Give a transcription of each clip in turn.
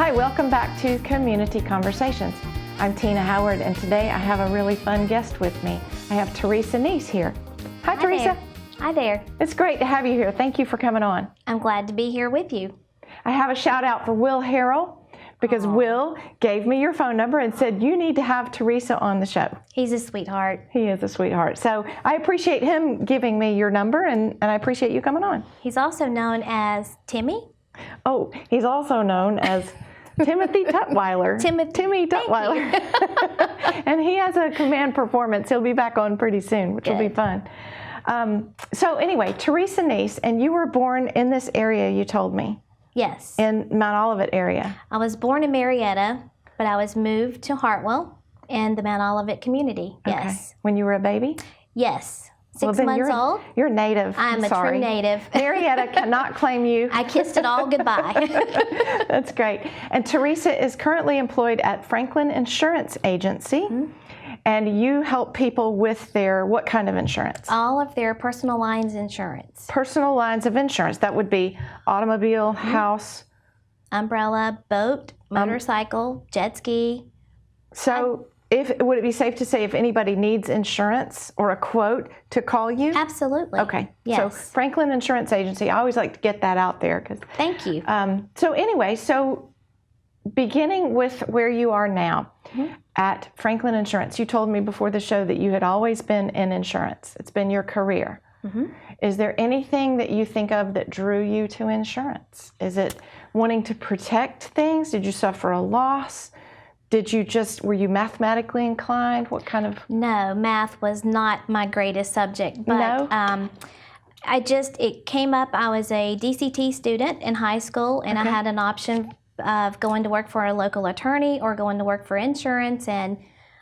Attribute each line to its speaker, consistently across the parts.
Speaker 1: Hi, welcome back to Community Conversations. I'm Tina Howard, and today I have a really fun guest with me. I have Teresa Neese here. Hi, Teresa.
Speaker 2: There. Hi there.
Speaker 1: It's great to have you here. Thank you for coming on.
Speaker 2: I'm glad to be here with you.
Speaker 1: I have a shout out for Will Harrell because Will gave me your phone number and said you need to have Teresa on the show.
Speaker 2: He's a sweetheart.
Speaker 1: He is a sweetheart. So I appreciate him giving me your number, and I appreciate you coming on.
Speaker 2: He's also known as Timmy.
Speaker 1: Oh, he's also known as Timothy Tutwiler. Timmy Tutwiler. And he has a command performance. He'll be back on pretty soon, which will be fun. So anyway, Teresa Neese, and you were born in this area, you told me.
Speaker 2: Yes.
Speaker 1: In Mount Olivet area.
Speaker 2: I was born in Marietta, but I was moved to Hartwell in the Mount Olivet community. Yes.
Speaker 1: Okay. When you were a baby?
Speaker 2: Yes. 6
Speaker 1: then
Speaker 2: months old.
Speaker 1: You're native.
Speaker 2: I'm a true native.
Speaker 1: Marietta cannot claim you.
Speaker 2: I kissed it all goodbye.
Speaker 1: That's great. And Teresa is currently employed at Franklin Insurance Agency. Mm-hmm. And you help people with their, what kind of insurance?
Speaker 2: All of their personal lines insurance.
Speaker 1: Personal lines of insurance. That would be automobile, house.
Speaker 2: Umbrella, boat, motorcycle, jet ski.
Speaker 1: So would it be safe to say if anybody needs insurance or a quote to call you?
Speaker 2: Absolutely.
Speaker 1: Okay.
Speaker 2: Yes.
Speaker 1: So Franklin Insurance Agency, I always like to get that out there.
Speaker 2: Thank you.
Speaker 1: So anyway, beginning with where you are now at Franklin Insurance, you told me before the show that you had always been in insurance. It's been your career. Mm-hmm. Is there anything that you think of that drew you to insurance? Is it wanting to protect things? Did you suffer a loss? Were you mathematically inclined? What kind of?
Speaker 2: No, math was not my greatest subject. But
Speaker 1: no?
Speaker 2: It came up. I was a DCT student in high school, and I had an option of going to work for a local attorney or going to work for insurance. And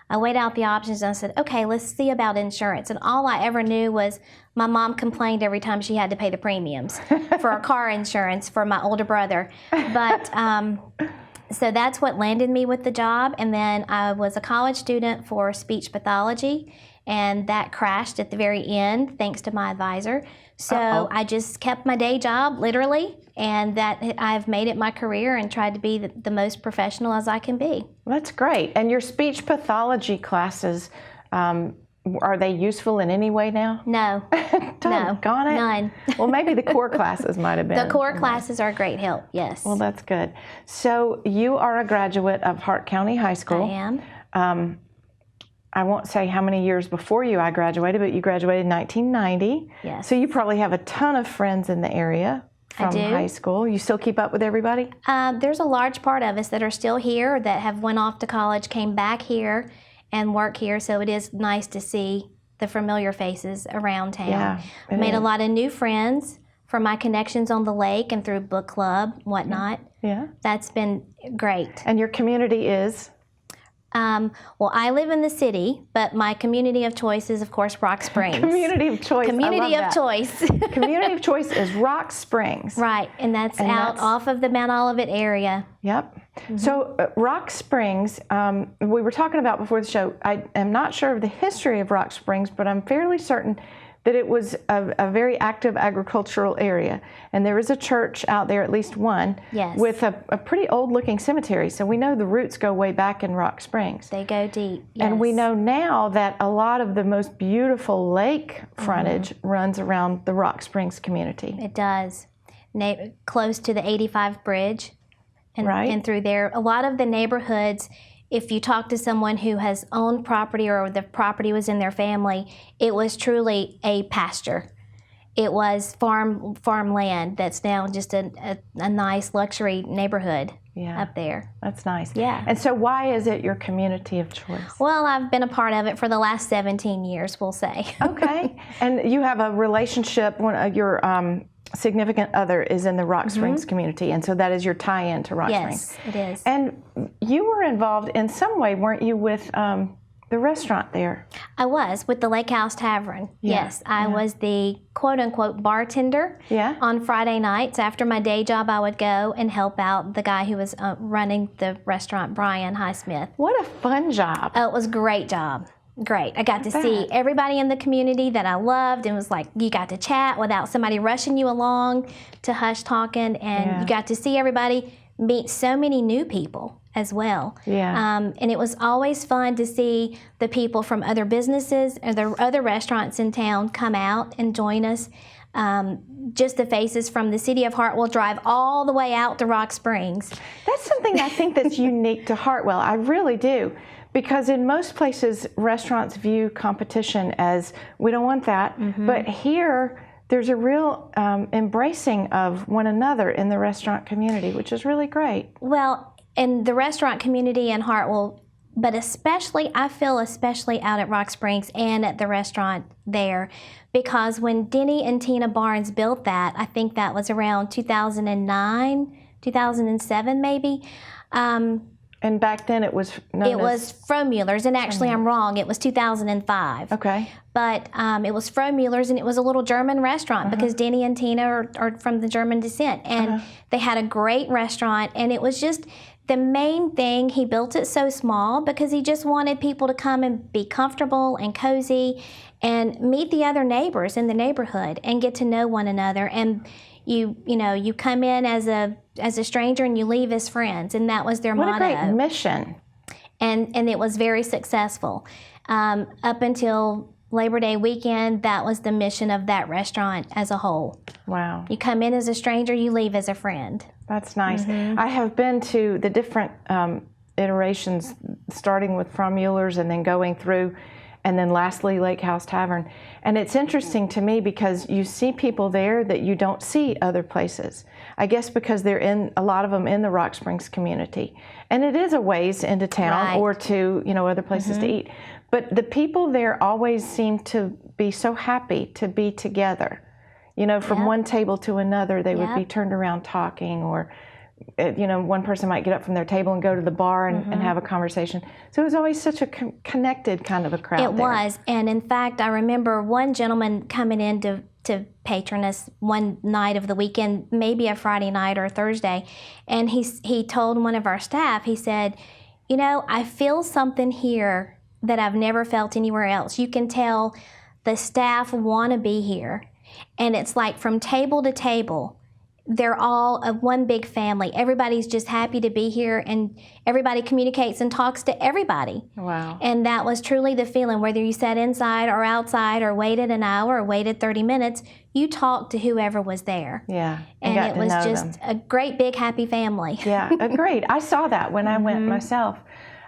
Speaker 2: I weighed out the options and I said, okay, let's see about insurance. And all I ever knew was my mom complained every time she had to pay the premiums for a car insurance for my older brother. But so that's what landed me with the job. And then I was a college student for speech pathology, and that crashed at the very end thanks to my advisor. So I just kept my day job, literally, and that I've made it my career and tried to be the most professional as I can be.
Speaker 1: That's great. And your speech pathology classes, are they useful in any way now?
Speaker 2: No.
Speaker 1: Doggone it.
Speaker 2: None.
Speaker 1: Well, maybe the core classes might have been.
Speaker 2: The core classes are a great help, yes.
Speaker 1: Well, that's good. So you are a graduate of Hart County High School.
Speaker 2: I am.
Speaker 1: I won't say how many years before I graduated, but you graduated in 1990.
Speaker 2: Yes.
Speaker 1: So you probably have a ton of friends in the area from high school. You still keep up with everybody?
Speaker 2: There's a large part of us that are still here that have went off to college, came back here, and work here. So it is nice to see the familiar faces around town.
Speaker 1: Yeah,
Speaker 2: made a lot of new friends from my connections on the lake and through book club, whatnot.
Speaker 1: Yeah.
Speaker 2: That's been great.
Speaker 1: And your community is?
Speaker 2: Well, I live in the city, but my community of choice is, of course, Rock Springs.
Speaker 1: Community of choice.
Speaker 2: Community of choice.
Speaker 1: Community of choice is Rock Springs.
Speaker 2: Right, and that's off of the Mount Olivet area.
Speaker 1: Yep. Mm-hmm. So Rock Springs, we were talking about before the show, I am not sure of the history of Rock Springs, but I'm fairly certain that it was a very active agricultural area. And there is a church out there, at least one, with a pretty old-looking cemetery. So we know the roots go way back in Rock Springs.
Speaker 2: They go deep, yes.
Speaker 1: And we know now that a lot of the most beautiful lake frontage runs around the Rock Springs community.
Speaker 2: It does. Close to the 85 bridge. And through there, a lot of the neighborhoods, if you talk to someone who has owned property or the property was in their family, it was truly a pasture. It was farmland that's now just a nice luxury neighborhood up there.
Speaker 1: That's nice.
Speaker 2: Yeah.
Speaker 1: And so why is it your community of choice?
Speaker 2: Well, I've been a part of it for the last 17 years, we'll say.
Speaker 1: Okay. And you have a relationship, your significant other is in the Rock Springs community, and so that is your tie-in to Rock Springs.
Speaker 2: Yes, it is.
Speaker 1: And you were involved in some way, weren't you, with the restaurant there?
Speaker 2: I was, with the Lake House Tavern.
Speaker 1: Yeah.
Speaker 2: Yes, I was the quote-unquote bartender.
Speaker 1: Yeah.
Speaker 2: On Friday nights. After my day job, I would go and help out the guy who was running the restaurant, Brian Highsmith.
Speaker 1: What a fun job.
Speaker 2: Oh, it was a great job. Great. I got to see everybody in the community that I loved, and it was like you got to chat without somebody rushing you along to hush talking, and you got to see everybody, meet so many new people as well.
Speaker 1: Yeah.
Speaker 2: And it was always fun to see the people from other businesses or the other restaurants in town come out and join us. Just the faces from the city of Hartwell drive all the way out to Rock Springs.
Speaker 1: That's something I think that's unique to Hartwell. I really do. Because in most places, restaurants view competition as, we don't want that. But here, there's a real embracing of one another in the restaurant community, which is really great.
Speaker 2: Well, in the restaurant community in Hartwell, but especially, I feel especially out at Rock Springs and at the restaurant there, because when Denny and Tina Barnes built that, I think that was around 2009, 2007 maybe.
Speaker 1: And back then it was known
Speaker 2: It was Fromueller's, and actually I'm wrong, it was 2005.
Speaker 1: Okay.
Speaker 2: But it was Fromueller's, and it was a little German restaurant because Denny and Tina are from the German descent. And they had a great restaurant, and it was just the main thing. He built it so small because he just wanted people to come and be comfortable and cozy and meet the other neighbors in the neighborhood and get to know one another. And you come in as a stranger and you leave as friends, and that was their motto.
Speaker 1: What a great mission.
Speaker 2: And it was very successful. Up until Labor Day weekend, that was the mission of that restaurant as a whole.
Speaker 1: Wow.
Speaker 2: You come in as a stranger, you leave as a friend.
Speaker 1: That's nice. I have been to the different iterations, starting with Fromueller's and then going through, and then lastly Lake House Tavern. And it's interesting to me because you see people there that you don't see other places. I guess because they're a lot of them in the Rock Springs community. And it is a ways into town or to, other places to eat. But the people there always seem to be so happy to be together. From one table to another, they would be turned around talking, or one person might get up from their table and go to the bar and have a conversation. So it was always such a connected kind of a crowd.
Speaker 2: It was, and in fact, I remember one gentleman coming in to patron us one night of the weekend, maybe a Friday night or a Thursday, and he told one of our staff, he said, I feel something here that I've never felt anywhere else. You can tell the staff want to be here, and it's like from table to table, they're all one big family. Everybody's just happy to be here, and everybody communicates and talks to everybody.
Speaker 1: Wow.
Speaker 2: And that was truly the feeling. Whether you sat inside or outside or waited an hour or waited 30 minutes, you talked to whoever was there.
Speaker 1: Yeah.
Speaker 2: And it was just a great big happy family.
Speaker 1: Yeah, agreed. I saw that when I went myself.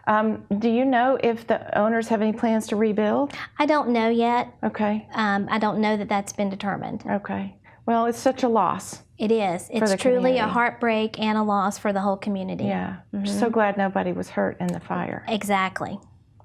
Speaker 1: Do you know if the owners have any plans to rebuild?
Speaker 2: I don't know yet.
Speaker 1: Okay.
Speaker 2: I don't know that that's been determined.
Speaker 1: Okay. Well, it's such a loss.
Speaker 2: It is. It's truly a heartbreak and a loss for the whole community.
Speaker 1: Yeah. So glad nobody was hurt in the fire.
Speaker 2: Exactly.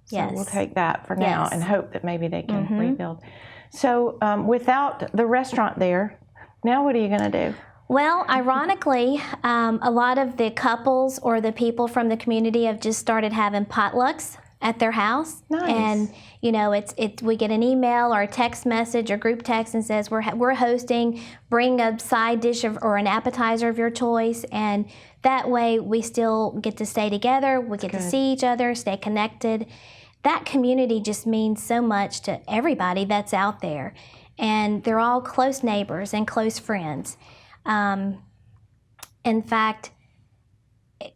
Speaker 1: So we'll take that for now and hope that maybe they can rebuild. So without the restaurant there, now what are you going to do?
Speaker 2: Well, ironically, a lot of the couples or the people from the community have just started having potlucks at their house.
Speaker 1: Nice.
Speaker 2: And we get an email or a text message or group text and says we're hosting, bring a side dish or an appetizer of your choice, and that way we still get to stay together, we get to see each other, stay connected. That community just means so much to everybody that's out there, and they're all close neighbors and close friends. In fact,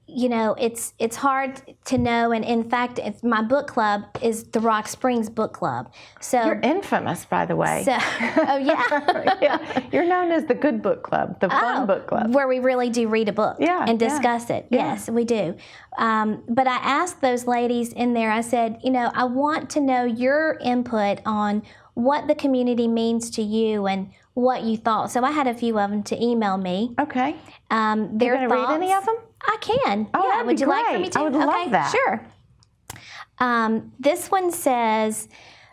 Speaker 2: it's hard to know, and in fact, my book club is the Rock Springs Book Club. So
Speaker 1: you're infamous, by the way.
Speaker 2: So, oh yeah,
Speaker 1: yeah. You're known as the Good Book Club, the Fun Book Club,
Speaker 2: where we really do read a book and discuss it.
Speaker 1: Yeah.
Speaker 2: Yes, we do. But I asked those ladies in there. I said, I want to know your input on what the community means to you and what you thought. So I had a few of them to email me.
Speaker 1: Okay.
Speaker 2: Their
Speaker 1: you going to read any of them?
Speaker 2: I can.
Speaker 1: Oh,
Speaker 2: yeah.
Speaker 1: that'd
Speaker 2: Would
Speaker 1: be
Speaker 2: you
Speaker 1: great.
Speaker 2: like for me to?
Speaker 1: I would love that.
Speaker 2: Sure. This one says,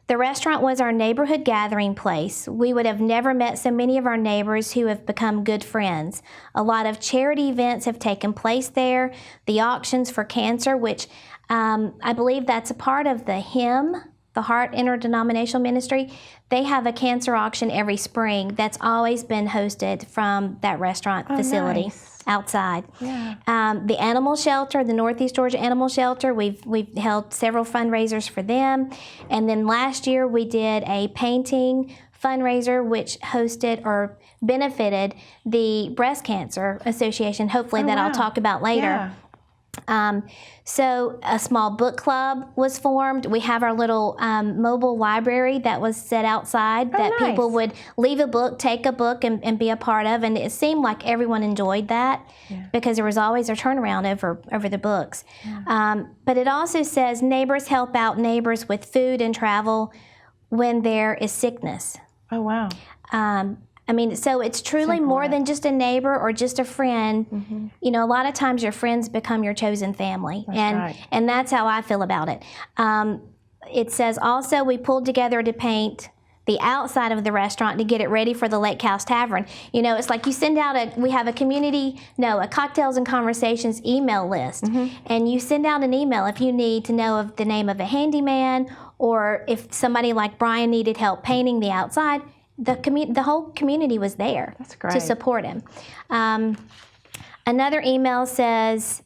Speaker 2: the restaurant was our neighborhood gathering place. We would have never met so many of our neighbors who have become good friends. A lot of charity events have taken place there. The auctions for cancer, which I believe that's a part of the HIM, the Heart Interdenominational Ministry. They have a cancer auction every spring that's always been hosted from that restaurant facility.
Speaker 1: Nice.
Speaker 2: Outside.
Speaker 1: Yeah.
Speaker 2: The animal shelter, the Northeast Georgia Animal Shelter, we've held several fundraisers for them. And then last year we did a painting fundraiser which hosted or benefited the Breast Cancer Association, hopefully that I'll talk about later.
Speaker 1: Yeah.
Speaker 2: So a small book club was formed. We have our little mobile library that was set outside that
Speaker 1: nice.
Speaker 2: people would leave a book, take a book, and be a part of. And it seemed like everyone enjoyed that because there was always a turnaround over the books. But it also says neighbors help out neighbors with food and travel when there is sickness.
Speaker 1: Oh, wow.
Speaker 2: I mean, so it's truly more than just a neighbor or just a friend. You know, a lot of times your friends become your chosen family. And that's how I feel about it. It says also we pulled together to paint the outside of the restaurant to get it ready for the Lake House Tavern. You know, it's like you send out we have a Cocktails and Conversations email list. And you send out an email if you need to know of the name of a handyman or if somebody like Brian needed help painting the outside. The whole community was there to support him. Another email says,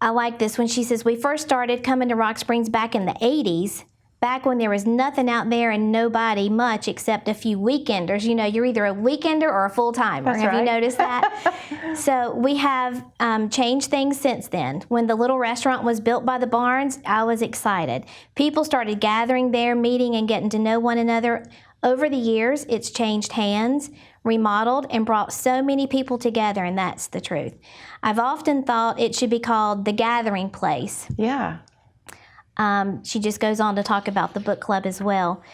Speaker 2: I like this one. She says, we first started coming to Rock Springs back in the 80s, back when there was nothing out there and nobody much except a few weekenders. You know, you're either a weekender or a full-timer. Have you noticed that? So we have changed things since then. When the little restaurant was built by the Barnes, I was excited. People started gathering there, meeting and getting to know one another. Over the years, it's changed hands, remodeled, and brought so many people together, and that's the truth. I've often thought it should be called the Gathering Place.
Speaker 1: Yeah.
Speaker 2: She just goes on to talk about the book club as well.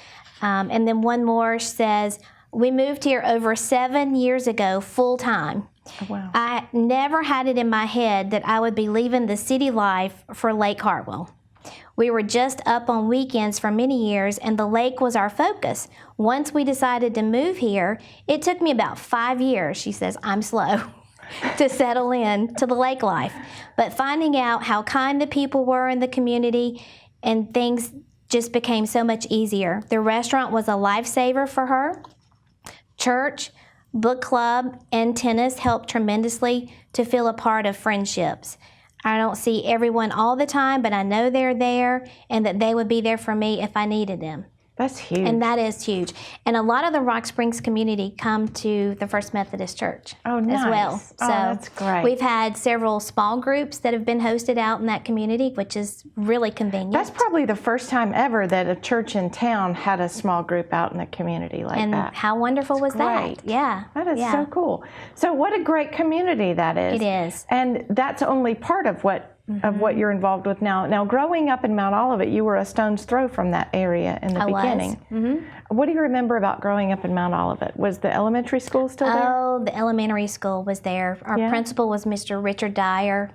Speaker 2: And then one more says, we moved here over 7 years ago full time.
Speaker 1: Oh, wow.
Speaker 2: I never had it in my head that I would be leaving the city life for Lake Hartwell. We were just up on weekends for many years, and the lake was our focus. Once we decided to move here, it took me about 5 years, she says, I'm slow, to settle in to the lake life. But finding out how kind the people were in the community and things just became so much easier. The restaurant was a lifesaver for her. Church, book club, and tennis helped tremendously to feel a part of friendships. I don't see everyone all the time, but I know they're there and that they would be there for me if I needed them.
Speaker 1: That's huge.
Speaker 2: And that is huge. And a lot of the Rock Springs community come to the First Methodist Church as well. So
Speaker 1: that's great.
Speaker 2: We've had several small groups that have been hosted out in that community, which is really convenient.
Speaker 1: That's probably the first time ever that a church in town had a small group out in the community like that.
Speaker 2: And how wonderful was that? Yeah.
Speaker 1: That is so cool. So what a great community that is.
Speaker 2: It is.
Speaker 1: And that's only part of what you're involved with now. Now, growing up in Mount Olivet, you were a stone's throw from that area in the beginning. What do you remember about growing up in Mount Olivet? Was the elementary school still there?
Speaker 2: Oh, the elementary school was there. Our principal was Mr. Richard Dyer.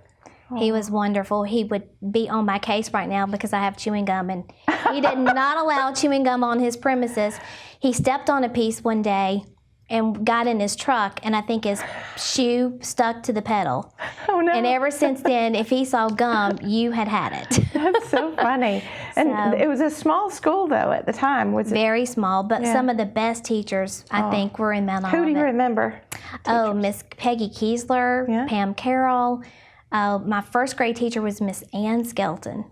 Speaker 2: He was wonderful. He would be on my case right now because I have chewing gum, and he did not allow chewing gum on his premises. He stepped on a piece one day and got in his truck, and I think his shoe stuck to the pedal.
Speaker 1: Oh, no.
Speaker 2: And ever since then, if he saw gum, you had it.
Speaker 1: That's so funny. And it was a small school, though, at the time, was it?
Speaker 2: Very small, but some of the best teachers, I think, were in Mount Olivet.
Speaker 1: Who do you remember?
Speaker 2: Oh, Miss Peggy Kiesler, Pam Carroll. My first grade teacher was Miss Ann Skelton,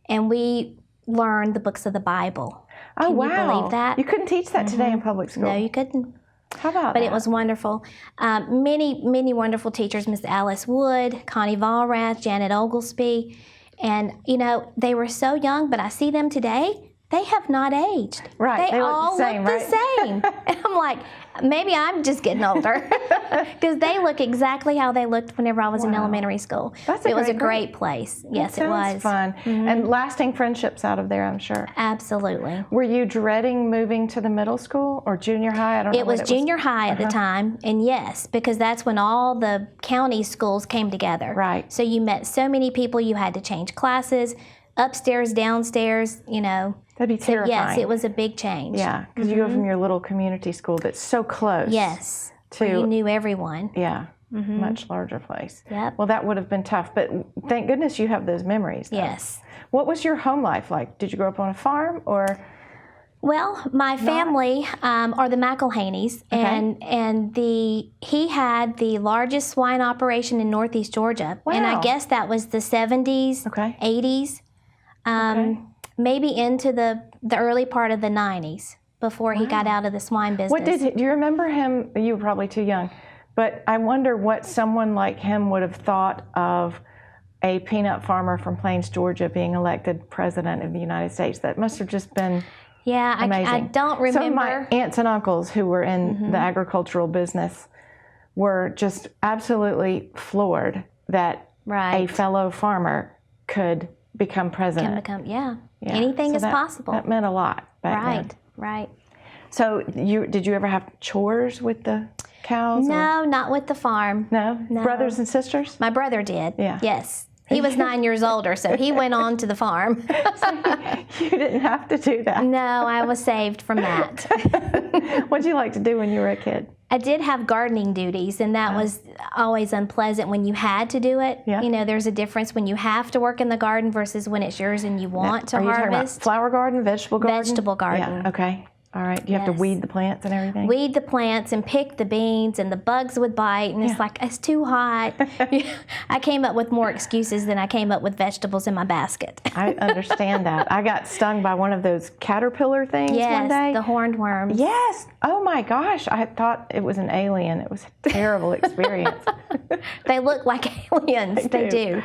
Speaker 2: and we learned the books of the Bible.
Speaker 1: Oh,
Speaker 2: Can
Speaker 1: wow.
Speaker 2: you believe that?
Speaker 1: You couldn't teach that today in public school.
Speaker 2: No, you couldn't.
Speaker 1: How about
Speaker 2: But
Speaker 1: that?
Speaker 2: it was wonderful. Many wonderful teachers, Miss Alice Wood, Connie Valrath, Janet Oglesby. And, you know, they were so young, but I see them today. They have not aged.
Speaker 1: Right.
Speaker 2: They
Speaker 1: look
Speaker 2: all
Speaker 1: the same,
Speaker 2: look the same. And I'm like, maybe I'm just getting older. Because they look exactly how they looked whenever I was in elementary school.
Speaker 1: It
Speaker 2: was a great place. Yes, it was.
Speaker 1: Fun. And lasting friendships out of there, I'm sure.
Speaker 2: Absolutely.
Speaker 1: Were you dreading moving to the middle school or junior high? I don't know.
Speaker 2: It was junior high at the time, and yes, because that's when all the county schools came together.
Speaker 1: Right.
Speaker 2: So you met so many people, you had to change classes, upstairs, downstairs, you know.
Speaker 1: That'd be terrifying.
Speaker 2: Yes, it was a big change.
Speaker 1: Yeah, because you go from your little community school that's so close.
Speaker 2: Yes,
Speaker 1: to
Speaker 2: where you knew everyone.
Speaker 1: Yeah, much larger place.
Speaker 2: Yep.
Speaker 1: Well, that would have been tough, but thank goodness you have those memories. Though.
Speaker 2: Yes.
Speaker 1: What was your home life like? Did you grow up on a farm or?
Speaker 2: Well, my family are the McElhaney's, and he had the largest swine operation in Northeast Georgia, and I guess that was the 70s, 80s, maybe into the early part of the 90s. before he got out of the swine business.
Speaker 1: What do you remember him? You were probably too young, but I wonder what someone like him would have thought of a peanut farmer from Plains, Georgia, being elected president of the United States. That must have just been amazing.
Speaker 2: I don't remember.
Speaker 1: Some of my aunts and uncles who were in the agricultural business were just absolutely floored that a fellow farmer could become president.
Speaker 2: Anything is possible.
Speaker 1: That meant a lot back then.
Speaker 2: Right.
Speaker 1: So did you ever have chores with the cows?
Speaker 2: No, not with the farm.
Speaker 1: No? Brothers and sisters?
Speaker 2: My brother did.
Speaker 1: Yeah.
Speaker 2: Yes. He was 9 years older, so he went on to the farm.
Speaker 1: You didn't have to do that.
Speaker 2: No, I was saved from that.
Speaker 1: What did you like to do when you were a kid?
Speaker 2: I did have gardening duties, and that was always unpleasant when you had to do it.
Speaker 1: Yeah.
Speaker 2: You know, there's a difference when you have to work in the garden versus when it's yours and you want to
Speaker 1: Are you
Speaker 2: harvest.
Speaker 1: talking about flower garden, vegetable garden?
Speaker 2: Vegetable garden.
Speaker 1: Yeah, okay. All right. You have to weed the plants and everything?
Speaker 2: Weed the plants and pick the beans, and the bugs would bite, and it's like, it's too hot. I came up with more excuses than I came up with vegetables in my basket.
Speaker 1: I understand that. I got stung by one of those caterpillar things one day.
Speaker 2: Yes, the horned worms.
Speaker 1: Yes. Oh my gosh. I thought it was an alien. It was a terrible experience.
Speaker 2: They look like aliens. They do.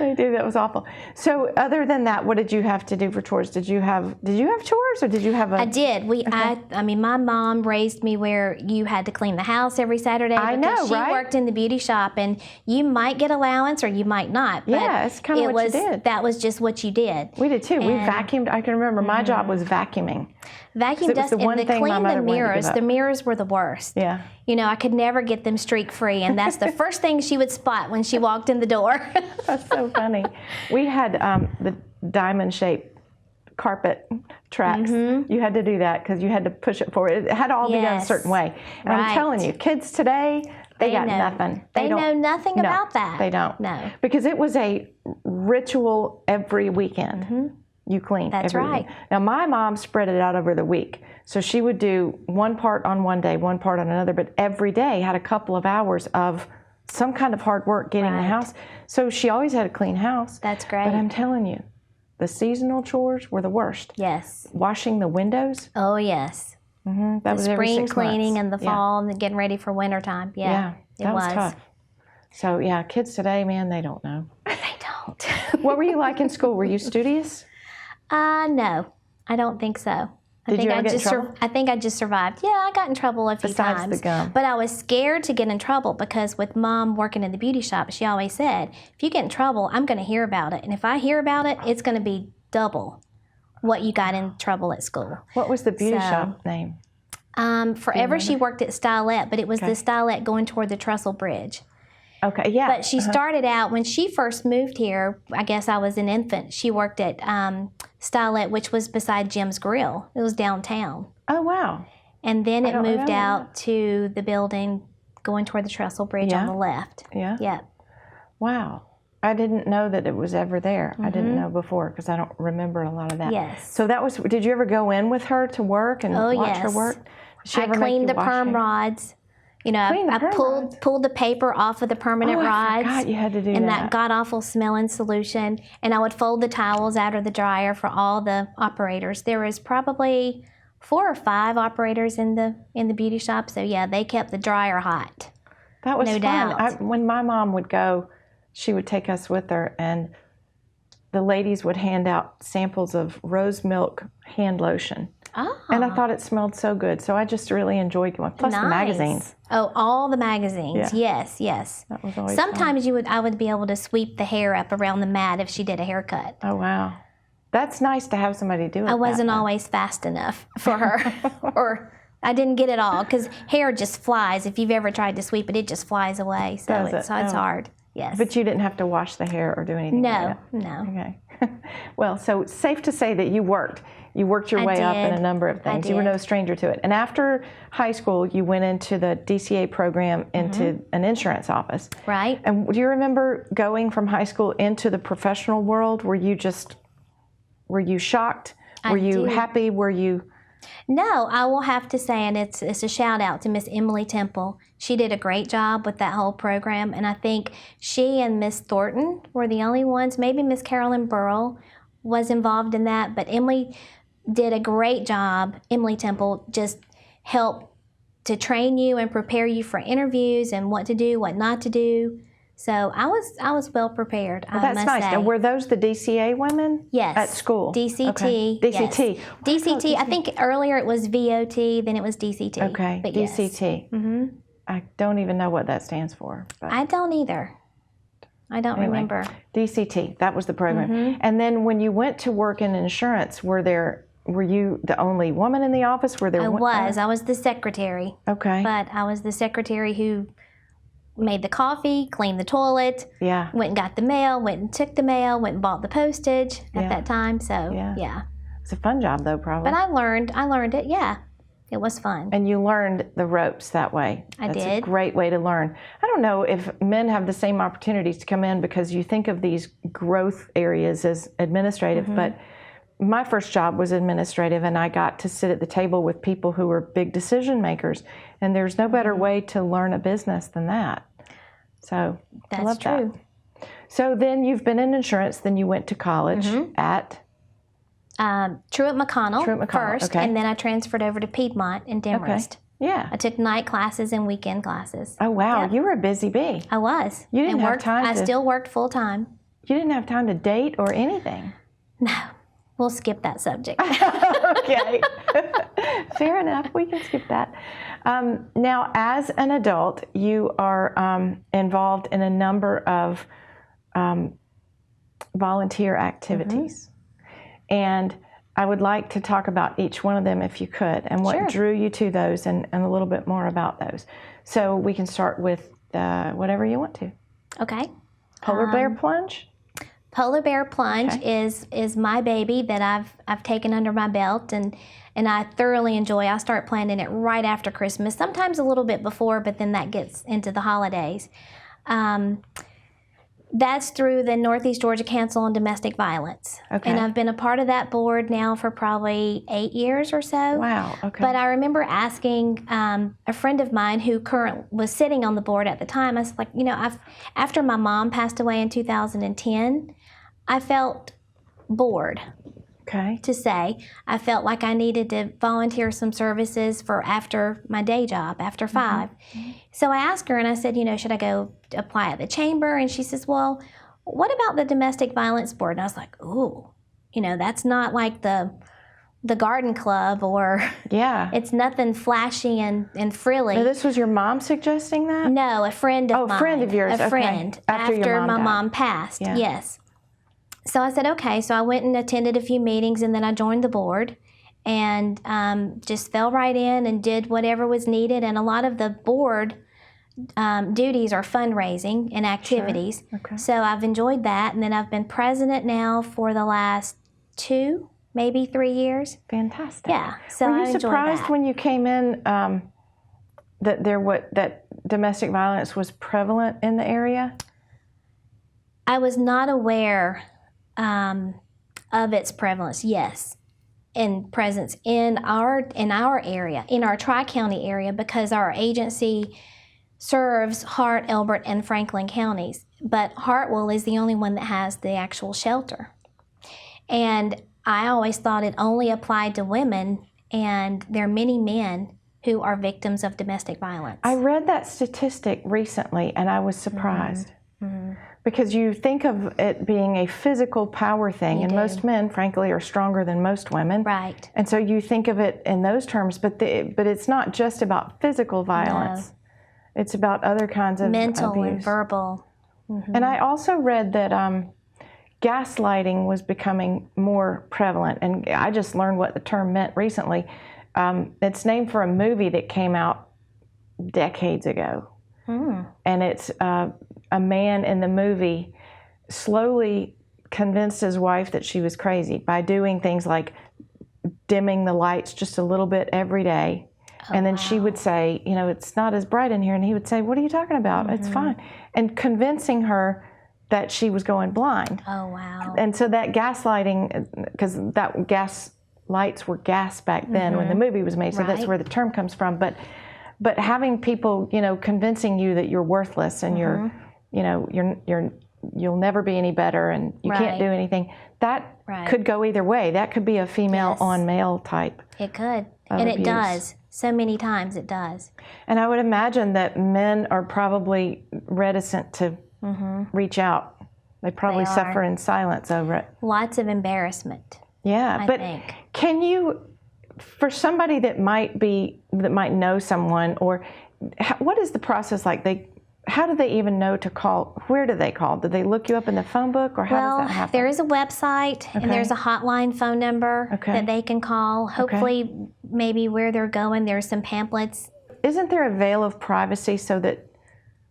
Speaker 1: They do. That was awful. So other than that, what did you have to do for chores? Did you have chores, or did you have a...
Speaker 2: I did. I mean, my mom raised me where you had to clean the house every Saturday.
Speaker 1: I know,
Speaker 2: she
Speaker 1: right?
Speaker 2: worked in the beauty shop, and you might get allowance or you might not. But
Speaker 1: yeah, it's kind of what you did.
Speaker 2: That was just what you did.
Speaker 1: We did too. We vacuumed. I can remember my job was vacuuming.
Speaker 2: Vacuum dust and to clean the mirrors. The mirrors were the worst.
Speaker 1: Yeah.
Speaker 2: You know, I could never get them streak free, and that's the first thing she would spot when she walked in the door.
Speaker 1: That's so funny. We had the diamond-shaped carpet tracks. You had to do that because you had to push it forward. It had to all be done a certain way. And I'm telling you, kids today, they got nothing.
Speaker 2: They know nothing about that.
Speaker 1: They don't.
Speaker 2: No.
Speaker 1: Because it was a ritual every weekend. You cleaned.
Speaker 2: That's
Speaker 1: every
Speaker 2: right.
Speaker 1: week. Now, my mom spread it out over the week. So she would do one part on one day, one part on another, but every day had a couple of hours of some kind of hard work getting the house. So she always had a clean house.
Speaker 2: That's great.
Speaker 1: But I'm telling you, the seasonal chores were the worst.
Speaker 2: Yes.
Speaker 1: Washing the windows.
Speaker 2: Oh, yes.
Speaker 1: That was every 6 months.
Speaker 2: Spring cleaning and the fall and getting ready for wintertime. Yeah,
Speaker 1: that was tough. So, yeah, kids today, man, they don't know.
Speaker 2: They don't.
Speaker 1: What were you like in school? Were you studious?
Speaker 2: No, I don't think so.
Speaker 1: Did you ever get in trouble?
Speaker 2: I think I just survived. Yeah, I got in trouble a few times.
Speaker 1: Besides the gum.
Speaker 2: But I was scared to get in trouble because with Mom working in the beauty shop, she always said, if you get in trouble, I'm going to hear about it. And if I hear about it, it's going to be double what you got in trouble at school.
Speaker 1: What was the beauty shop name?
Speaker 2: Forever she worked at Stylette, but it was the Stylette going toward the Trestle Bridge.
Speaker 1: Okay, yeah.
Speaker 2: But she started out, when she first moved here, I guess I was an infant, she worked at Stylette, which was beside Jim's Grill. It was downtown.
Speaker 1: Oh, wow.
Speaker 2: And then it moved out to the building going toward the Trestle Bridge on the left.
Speaker 1: Yeah?
Speaker 2: Yep.
Speaker 1: Wow. I didn't know that it was ever there. I didn't know before because I don't remember a lot of that.
Speaker 2: Yes.
Speaker 1: So that was, did you ever go in with her to work and watch her work? Did she
Speaker 2: I
Speaker 1: ever make
Speaker 2: cleaned
Speaker 1: you
Speaker 2: the
Speaker 1: wash
Speaker 2: perm
Speaker 1: hair?
Speaker 2: rods. You know, I pulled the paper off of the permanent rods.
Speaker 1: I forgot you had to do
Speaker 2: and that god-awful smelling solution. And I would fold the towels out of the dryer for all the operators. There was probably 4 or 5 operators in the beauty shop. So yeah, they kept the dryer hot.
Speaker 1: That was
Speaker 2: no
Speaker 1: fun.
Speaker 2: doubt.
Speaker 1: When my mom would go, she would take us with her, and the ladies would hand out samples of rose milk hand lotion.
Speaker 2: Oh.
Speaker 1: And I thought it smelled so good, so I just really enjoyed going. Plus the magazines.
Speaker 2: Oh, all the magazines.
Speaker 1: Yeah.
Speaker 2: Yes.
Speaker 1: That was always
Speaker 2: Sometimes I would be able to sweep the hair up around the mat if she did a haircut.
Speaker 1: Oh, wow. That's nice to have somebody do it.
Speaker 2: I wasn't always fast enough for her. Or I didn't get it all, because hair just flies. If you've ever tried to sweep it, it just flies away. So it's hard. Yes.
Speaker 1: But you didn't have to wash the hair or do anything like that?
Speaker 2: No.
Speaker 1: Okay. Well, so it's safe to say that you worked. You worked your way up in a number of things. You were no stranger to it. And after high school, you went into the DCA program into an insurance office.
Speaker 2: Right.
Speaker 1: And do you remember going from high school into the professional world? Were you shocked? Were you happy? Were you...
Speaker 2: No, I will have to say, and it's a shout out to Miss Emily Temple. She did a great job with that whole program, and I think she and Miss Thornton were the only ones. Maybe Miss Carolyn Burrell was involved in that, but Emily did a great job. Emily Temple just helped to train you and prepare you for interviews and what to do, what not to do. So I was well prepared.
Speaker 1: Well, that's nice.
Speaker 2: Say.
Speaker 1: And were those the DCA women?
Speaker 2: Yes.
Speaker 1: At school?
Speaker 2: DCT.
Speaker 1: Okay. DCT.
Speaker 2: Yes. DCT. I think earlier it was VOT, then it was DCT.
Speaker 1: Okay.
Speaker 2: But
Speaker 1: DCT.
Speaker 2: Yes.
Speaker 1: I don't even know what that stands for. But
Speaker 2: I don't either. I don't remember.
Speaker 1: DCT. That was the program. And then when you went to work in insurance, were you the only woman in the office? Were there?
Speaker 2: I was the secretary.
Speaker 1: Okay.
Speaker 2: But I was the secretary who made the coffee, cleaned the toilet,
Speaker 1: Yeah.
Speaker 2: went and got the mail, went and took the mail, went and bought the postage at that time. So yeah.
Speaker 1: It's a fun job though, probably.
Speaker 2: But I learned it. Yeah, it was fun.
Speaker 1: And you learned the ropes that way. That's
Speaker 2: did.
Speaker 1: a great way to learn. I don't know if men have the same opportunities to come in because you think of these growth areas as administrative, but my first job was administrative, and I got to sit at the table with people who were big decision makers, and there's no better way to learn a business than that. So I love
Speaker 2: true.
Speaker 1: that. So then you've been in insurance, then you went to college at?
Speaker 2: Truett McConnell first,
Speaker 1: okay.
Speaker 2: and then I transferred over to Piedmont in Demorest.
Speaker 1: Yeah.
Speaker 2: I took night classes and weekend classes.
Speaker 1: Oh, wow.
Speaker 2: Yep.
Speaker 1: You were a busy bee.
Speaker 2: I was.
Speaker 1: You didn't
Speaker 2: and
Speaker 1: have
Speaker 2: worked,
Speaker 1: time
Speaker 2: I
Speaker 1: to-
Speaker 2: still worked full time.
Speaker 1: You didn't have time to date or anything.
Speaker 2: No, we'll skip that subject.
Speaker 1: Okay. Fair enough. We can skip that. Now, as an adult, you are involved in a number of volunteer activities. And I would like to talk about each one of them if you could, and what
Speaker 2: Sure.
Speaker 1: drew you to those, and a little bit more about those. So we can start with whatever you want to.
Speaker 2: Okay.
Speaker 1: Polar bear plunge?
Speaker 2: Polar Bear Plunge is my baby that I've taken under my belt, and I thoroughly enjoy. I start planning it right after Christmas, sometimes a little bit before, but then that gets into the holidays. That's through the Northeast Georgia Council on Domestic Violence.
Speaker 1: Okay.
Speaker 2: And I've been a part of that board now for probably 8 years or so.
Speaker 1: Wow, okay.
Speaker 2: But I remember asking a friend of mine who was sitting on the board at the time, I was like, after my mom passed away in 2010, I felt bored,
Speaker 1: Okay.
Speaker 2: to say. I felt like I needed to volunteer some services for after my day job, after 5. So I asked her and I said, should I go apply at the chamber? And she says, well, what about the domestic violence board? And I was like, ooh, that's not like the garden club, or
Speaker 1: Yeah.
Speaker 2: it's nothing flashy and frilly.
Speaker 1: Now, this was your mom suggesting that?
Speaker 2: No, a friend of mine.
Speaker 1: Oh, friend of yours.
Speaker 2: A
Speaker 1: Okay.
Speaker 2: friend.
Speaker 1: After your mom
Speaker 2: my
Speaker 1: died.
Speaker 2: mom passed,
Speaker 1: Yeah.
Speaker 2: yes. So I said, okay. So I went and attended a few meetings, and then I joined the board and just fell right in and did whatever was needed. And a lot of the board duties are fundraising and activities.
Speaker 1: Sure. Okay.
Speaker 2: So I've enjoyed that. And then I've been president now for the last 2, maybe 3 years.
Speaker 1: Fantastic.
Speaker 2: Yeah. So
Speaker 1: Were you
Speaker 2: I enjoyed
Speaker 1: surprised
Speaker 2: that.
Speaker 1: when you came in that domestic violence was prevalent in the area?
Speaker 2: I was not aware of its prevalence, yes, and presence in our area, in our Tri-County area, because our agency serves Hart, Elbert, and Franklin counties. But Hartwell is the only one that has the actual shelter. And I always thought it only applied to women, and there are many men who are victims of domestic violence.
Speaker 1: I read that statistic recently, and I was surprised. Because you think of it being a physical power thing, and
Speaker 2: do.
Speaker 1: most men, frankly, are stronger than most women.
Speaker 2: Right.
Speaker 1: And so you think of it in those terms, but it's not just about physical violence. It's about other kinds of
Speaker 2: Mental
Speaker 1: abuse.
Speaker 2: and verbal.
Speaker 1: And I also read that gaslighting was becoming more prevalent, and I just learned what the term meant recently. It's named for a movie that came out decades ago. And it's a man in the movie slowly convinced his wife that she was crazy by doing things like dimming the lights just a little bit every day. And then she would say, it's not as bright in here. And he would say, what are you talking about? It's fine. And convincing her that she was going blind.
Speaker 2: Oh, wow.
Speaker 1: And so that gaslighting, because that gas lights were gas back then when the movie was made, so that's
Speaker 2: Right.
Speaker 1: where the term comes from. But having people, convincing you that you're worthless and you're you'll never be any better and you can't do anything. That could go either way. That could be a female on male type.
Speaker 2: It could. And it does. So many times it does.
Speaker 1: And I would imagine that men are probably reticent to reach out. They probably suffer in silence over it.
Speaker 2: Lots of embarrassment.
Speaker 1: Yeah,
Speaker 2: I
Speaker 1: but
Speaker 2: think.
Speaker 1: Can you, for somebody that might know someone, or what is the process like? How do they even know to call? Where do they call? Do they look you up in the phone book, or how does that happen?
Speaker 2: There is a website, and there's a hotline phone number that they can call. Hopefully, maybe where they're going, there's some pamphlets.
Speaker 1: Isn't there a veil of privacy so that?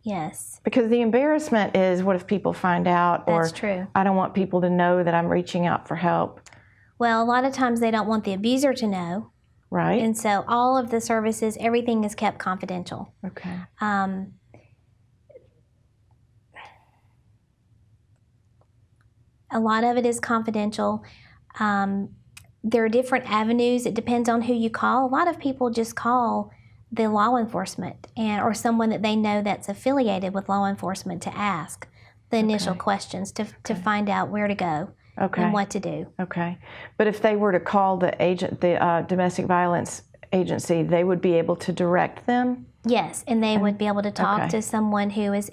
Speaker 2: Yes.
Speaker 1: Because the embarrassment is, what if people find out?
Speaker 2: That's true.
Speaker 1: I don't want people to know that I'm reaching out for help.
Speaker 2: Well, a lot of times they don't want the abuser to know.
Speaker 1: Right.
Speaker 2: And so all of the services, everything is kept confidential.
Speaker 1: Okay.
Speaker 2: A lot of it is confidential. There are different avenues. It depends on who you call. A lot of people just call the law enforcement or someone that they know that's affiliated with law enforcement to ask the initial questions to find out where to go and what to do.
Speaker 1: Okay. But if they were to call the domestic violence agency, they would be able to direct them?
Speaker 2: Yes, and they would be able to talk to someone who is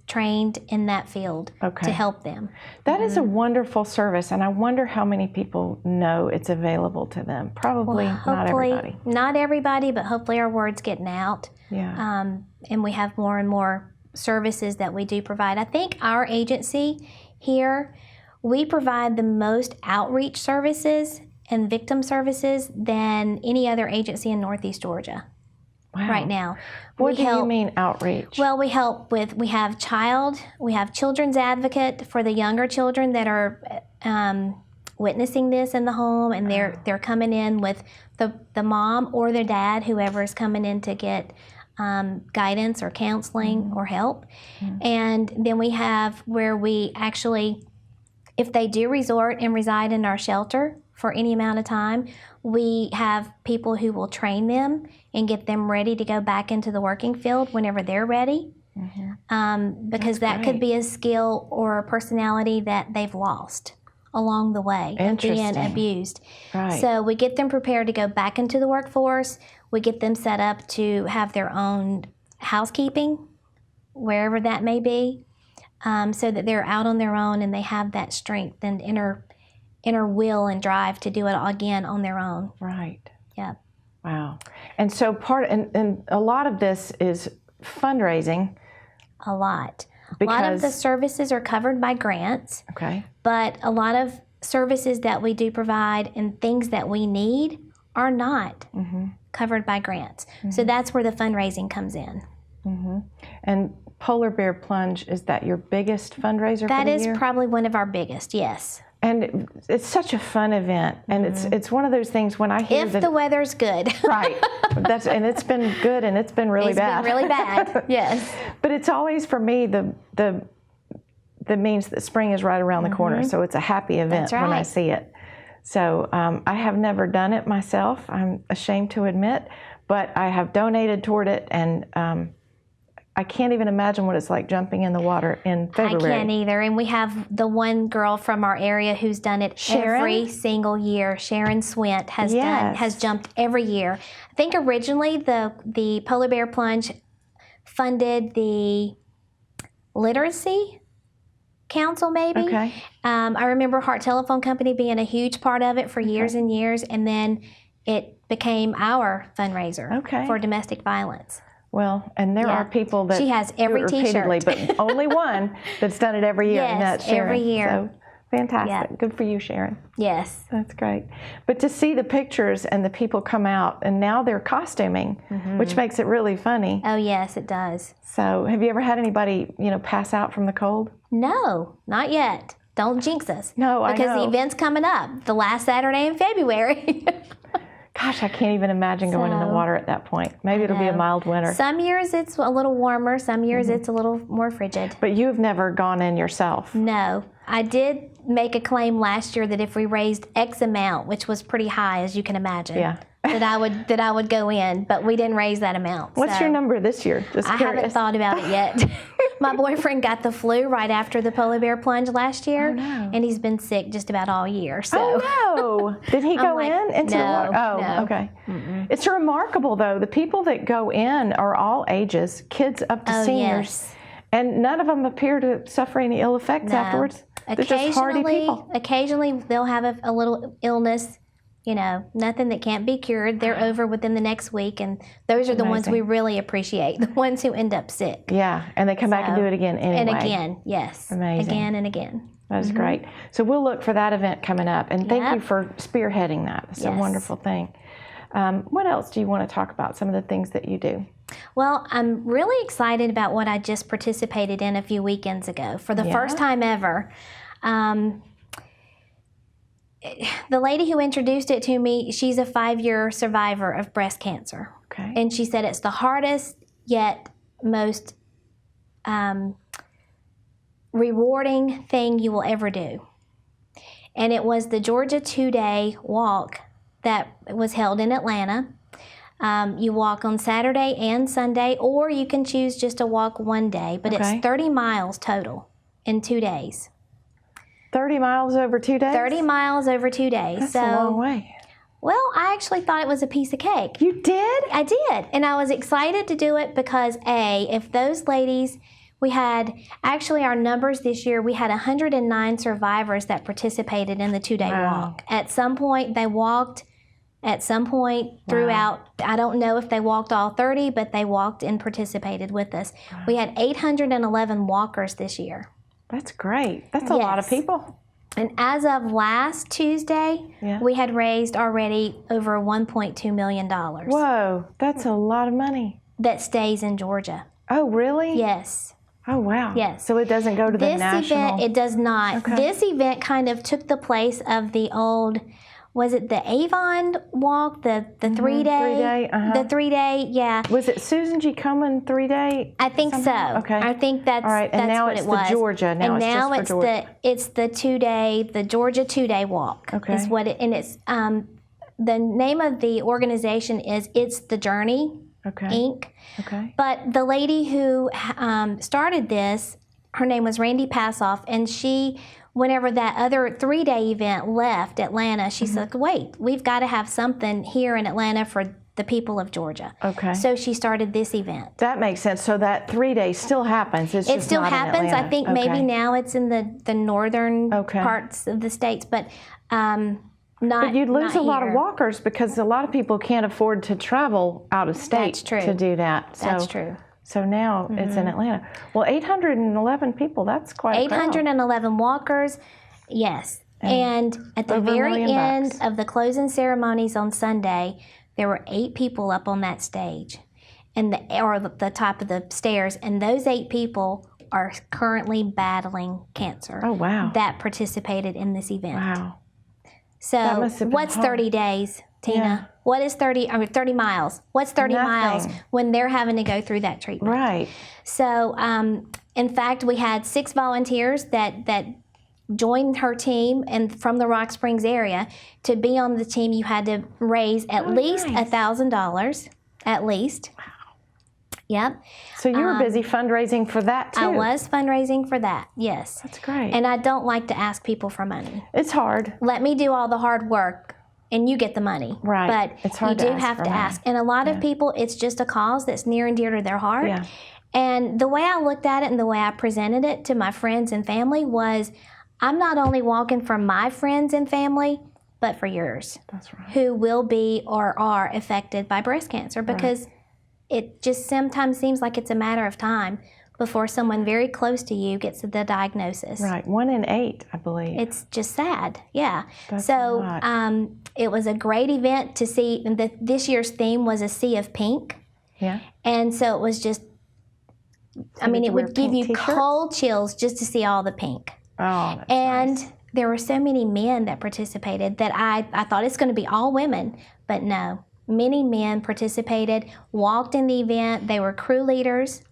Speaker 2: trained in that field to help them.
Speaker 1: That is a wonderful service, and I wonder how many people know it's available to them. Probably not everybody.
Speaker 2: Not everybody, but hopefully our word's getting out.
Speaker 1: Yeah.
Speaker 2: And we have more and more services that we do provide. I think our agency here, we provide the most outreach services and victim services than any other agency in Northeast Georgia.
Speaker 1: Wow.
Speaker 2: Right now.
Speaker 1: What do you mean outreach?
Speaker 2: Well, we have children's advocate for the younger children that are witnessing this in the home, and they're coming in with the mom or their dad, whoever is coming in to get guidance or counseling or help. And then we have where we actually, if they do resort and reside in our shelter for any amount of time, we have people who will train them and get them ready to go back into the working field whenever they're ready. Because that could be a skill or a personality that they've lost along the way of being abused.
Speaker 1: Right.
Speaker 2: So we get them prepared to go back into the workforce. We get them set up to have their own housekeeping, wherever that may be, so that they're out on their own and they have that strength and inner will and drive to do it again on their own.
Speaker 1: Right.
Speaker 2: Yeah.
Speaker 1: Wow. And so and a lot of this is fundraising.
Speaker 2: A lot. A lot of the services are covered by grants.
Speaker 1: Okay.
Speaker 2: But a lot of services that we do provide and things that we need are not covered by grants. So that's where the fundraising comes in.
Speaker 1: And Polar Bear Plunge, is that your biggest fundraiser for the year?
Speaker 2: That is probably one of our biggest, yes.
Speaker 1: And it's such a fun event, and it's one of those things when I hear
Speaker 2: if the weather's good.
Speaker 1: Right. And it's been good, and it's been really bad.
Speaker 2: It's been really bad. Yes.
Speaker 1: But it's always for me the means that spring is right around the corner, so it's a happy event when I see it. So I have never done it myself. I'm ashamed to admit, but I have donated toward it, and I can't even imagine what it's like jumping in the water in February.
Speaker 2: I can't either. And we have the one girl from our area who's done it every single year. Sharon Swint has jumped every year. I think originally the Polar Bear Plunge funded the Literacy Council, maybe.
Speaker 1: Okay.
Speaker 2: I remember Heart Telephone Company being a huge part of it for years and years, and then it became our fundraiser for domestic violence.
Speaker 1: Well, and there are people that
Speaker 2: she has every
Speaker 1: repeatedly, but only one that's done it every year, and that's Sharon.
Speaker 2: Every year.
Speaker 1: So fantastic. Good for you, Sharon.
Speaker 2: Yes.
Speaker 1: That's great. But to see the pictures and the people come out, and now they're costuming, which makes it really funny.
Speaker 2: Oh, yes, it does.
Speaker 1: So have you ever had anybody, pass out from the cold?
Speaker 2: No, not yet. Don't jinx us.
Speaker 1: No, I know.
Speaker 2: Because the event's coming up, the last Saturday in February.
Speaker 1: Gosh, I can't even imagine going in the water at that point. Maybe it'll be a mild winter.
Speaker 2: Some years it's a little warmer. Some years it's a little more frigid.
Speaker 1: But you've never gone in yourself.
Speaker 2: No. I did make a claim last year that if we raised X amount, which was pretty high, as you can imagine, that I would go in. But we didn't raise that amount.
Speaker 1: What's your number this year? Just
Speaker 2: I haven't thought about it yet. My boyfriend got the flu right after the polar bear plunge last year,
Speaker 1: Oh, no.
Speaker 2: and he's been sick just about all year. So.
Speaker 1: Oh no! Did he go
Speaker 2: like,
Speaker 1: into the
Speaker 2: no,
Speaker 1: water? Oh,
Speaker 2: no.
Speaker 1: okay. It's remarkable though. The people that go in are all ages, kids up to seniors,
Speaker 2: Yes.
Speaker 1: and none of them appear to suffer any ill effects afterwards. They're just hardy people.
Speaker 2: Occasionally they'll have a little illness, nothing that can't be cured. They're over within the next week, and those are the ones
Speaker 1: Amazing.
Speaker 2: we really appreciate, the ones who end up sick.
Speaker 1: Yeah, and they come back and do it again anyway.
Speaker 2: And again, yes.
Speaker 1: Amazing.
Speaker 2: Again and again.
Speaker 1: That is great. So we'll look for that event coming up, and thank
Speaker 2: Yep.
Speaker 1: you for spearheading that. It's a
Speaker 2: Yes.
Speaker 1: wonderful thing. What else do you want to talk about? Some of the things that you do.
Speaker 2: Well, I'm really excited about what I just participated in a few weekends ago for the first time ever. The lady who introduced it to me, she's a 5-year survivor of breast cancer.
Speaker 1: Okay.
Speaker 2: And she said it's the hardest yet most rewarding thing you will ever do. And it was the Georgia 2-day walk that was held in Atlanta. You walk on Saturday and Sunday, or you can choose just to walk one day, but
Speaker 1: Okay.
Speaker 2: it's 30 miles total in 2 days.
Speaker 1: 30 miles over 2 days?
Speaker 2: 30 miles over 2 days.
Speaker 1: That's
Speaker 2: so,
Speaker 1: a long way.
Speaker 2: well, I actually thought it was a piece of cake.
Speaker 1: You did?
Speaker 2: I did. And I was excited to do it because, if those ladies, we had, actually our numbers this year, we had 109 survivors that participated in the 2-day
Speaker 1: Wow.
Speaker 2: walk. At some point, they walked. At some point throughout, I don't know if they walked all 30, but they walked and participated with us. We had 811 walkers this year.
Speaker 1: That's great. That's a lot of
Speaker 2: Yes.
Speaker 1: people.
Speaker 2: And as of last Tuesday,
Speaker 1: Yeah.
Speaker 2: we had raised already over $1.2 million
Speaker 1: Whoa, that's a lot of money.
Speaker 2: that stays in Georgia.
Speaker 1: Oh, really?
Speaker 2: Yes.
Speaker 1: Oh, wow.
Speaker 2: Yes.
Speaker 1: So it doesn't go to the
Speaker 2: This
Speaker 1: national.
Speaker 2: event, it does not.
Speaker 1: Okay.
Speaker 2: This event kind of took the place of the old, was it the Avon walk, the 3-day?
Speaker 1: 3-day,
Speaker 2: The 3-day, yeah.
Speaker 1: Was it Susan G. Komen 3-day?
Speaker 2: I think
Speaker 1: somehow?
Speaker 2: so.
Speaker 1: Okay.
Speaker 2: I think that's
Speaker 1: All right, and
Speaker 2: that's
Speaker 1: now
Speaker 2: what
Speaker 1: it's
Speaker 2: it
Speaker 1: the
Speaker 2: was.
Speaker 1: Georgia. Now
Speaker 2: and
Speaker 1: it's
Speaker 2: now
Speaker 1: just for Georgia.
Speaker 2: it's the 2-day, the Georgia 2-day walk.
Speaker 1: Okay.
Speaker 2: Is what it, and it's the name of the organization is It's the Journey
Speaker 1: Okay.
Speaker 2: Inc.
Speaker 1: Okay.
Speaker 2: But the lady who started this, her name was Randy Passoff, and she, whenever that other 3-day event left Atlanta, she said, wait, we've got to have something here in Atlanta for the people of Georgia.
Speaker 1: Okay.
Speaker 2: So she started this event.
Speaker 1: That makes sense. So that 3 days still happens. It's
Speaker 2: It
Speaker 1: just
Speaker 2: still
Speaker 1: not in
Speaker 2: happens. I
Speaker 1: Atlanta.
Speaker 2: think
Speaker 1: Okay.
Speaker 2: maybe now it's in the northern
Speaker 1: Okay.
Speaker 2: parts of the states, but not.
Speaker 1: But you'd lose
Speaker 2: not
Speaker 1: a lot of
Speaker 2: here.
Speaker 1: walkers because a lot of people can't afford to travel out of state
Speaker 2: That's true.
Speaker 1: to do that. So,
Speaker 2: That's true.
Speaker 1: So now it's in Atlanta. Well, 811 people, that's quite a crowd.
Speaker 2: 811 walkers, yes. And at the
Speaker 1: over $1
Speaker 2: very
Speaker 1: million
Speaker 2: end
Speaker 1: bucks.
Speaker 2: of the closing ceremonies on Sunday, there were 8 people up on that stage, and the top of the stairs, and those 8 people are currently battling cancer.
Speaker 1: Oh, wow.
Speaker 2: That participated in this event.
Speaker 1: Wow.
Speaker 2: So
Speaker 1: must have been
Speaker 2: what's
Speaker 1: hard.
Speaker 2: 30 days, Tina?
Speaker 1: Yeah.
Speaker 2: What is 30 miles? What's 30 miles
Speaker 1: Nothing.
Speaker 2: when they're having to go through that treatment?
Speaker 1: Right.
Speaker 2: So, in fact, we had 6 volunteers that joined her team, and from the Rock Springs area. To be on the team, you had to raise at least
Speaker 1: nice.
Speaker 2: $1,000, at least. Wow. Yep.
Speaker 1: So you were busy fundraising for that too.
Speaker 2: I was fundraising for that. Yes.
Speaker 1: That's great.
Speaker 2: And I don't like to ask people for money.
Speaker 1: It's hard.
Speaker 2: Let me do all the hard work, and you get the money.
Speaker 1: Right.
Speaker 2: But
Speaker 1: It's hard
Speaker 2: you
Speaker 1: to
Speaker 2: do
Speaker 1: ask
Speaker 2: have
Speaker 1: for
Speaker 2: to
Speaker 1: money.
Speaker 2: ask. And a lot of people, it's just a cause that's near and dear to their heart.
Speaker 1: Yeah.
Speaker 2: And the way I looked at it and the way I presented it to my friends and family was, I'm not only walking for my friends and family, but for yours,
Speaker 1: That's right.
Speaker 2: who will be or are affected by breast cancer, because it just sometimes seems like it's a matter of time before someone very close to you gets the diagnosis.
Speaker 1: Right. 1 in 8, I believe.
Speaker 2: It's just sad, yeah.
Speaker 1: That's a
Speaker 2: So
Speaker 1: lot.
Speaker 2: it was a great event to see. And this year's theme was a sea of pink,
Speaker 1: Yeah.
Speaker 2: and so it was just. I mean,
Speaker 1: did
Speaker 2: it
Speaker 1: you wear
Speaker 2: would give
Speaker 1: pink
Speaker 2: you
Speaker 1: t-shirts?
Speaker 2: cold chills just to see all the pink.
Speaker 1: Oh, that's
Speaker 2: And
Speaker 1: nice.
Speaker 2: there were so many men that participated that I thought it's going to be all women, but no. Many men participated, walked in the event. They were crew leaders,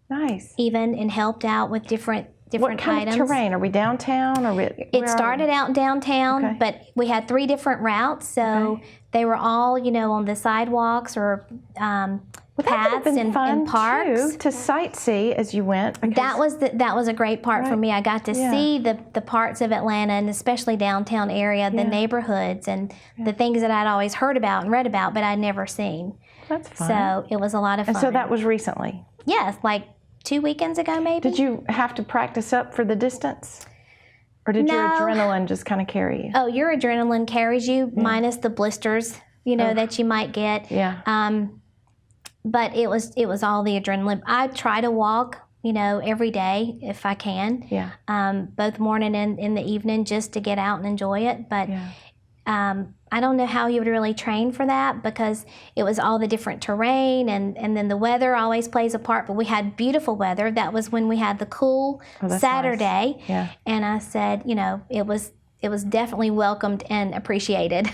Speaker 1: Nice.
Speaker 2: even, and helped out with different
Speaker 1: What kind
Speaker 2: items.
Speaker 1: of terrain? Are we downtown or
Speaker 2: It started out downtown,
Speaker 1: Okay.
Speaker 2: but we had 3 different routes, so they were all, on the sidewalks or
Speaker 1: Well, that would have
Speaker 2: paths
Speaker 1: been fun
Speaker 2: and parks.
Speaker 1: too, to sightsee as you went.
Speaker 2: That was a great part for
Speaker 1: Right.
Speaker 2: me. I got to
Speaker 1: Yeah.
Speaker 2: see the parts of Atlanta, and especially downtown area, the
Speaker 1: Yeah.
Speaker 2: neighborhoods, and the things that I'd always heard about and read about, but I'd never seen.
Speaker 1: That's fun.
Speaker 2: So it was a lot of fun.
Speaker 1: and so that was recently.
Speaker 2: yes, like 2 weekends ago, maybe.
Speaker 1: Did you have to practice up for the distance? Or did your
Speaker 2: No.
Speaker 1: adrenaline just kind of carry you?
Speaker 2: Oh, your adrenaline carries you, minus the blisters, that you might get.
Speaker 1: Yeah.
Speaker 2: But it was all the adrenaline. I try to walk, every day if I can.
Speaker 1: Yeah.
Speaker 2: Both morning and in the evening, just to get out and enjoy it. But
Speaker 1: Yeah.
Speaker 2: I don't know how you would really train for that, because it was all the different terrain, and then the weather always plays a part. But we had beautiful weather. That was when we had the cool
Speaker 1: Oh, that's
Speaker 2: Saturday.
Speaker 1: nice. Yeah.
Speaker 2: And I said, it was definitely welcomed and appreciated to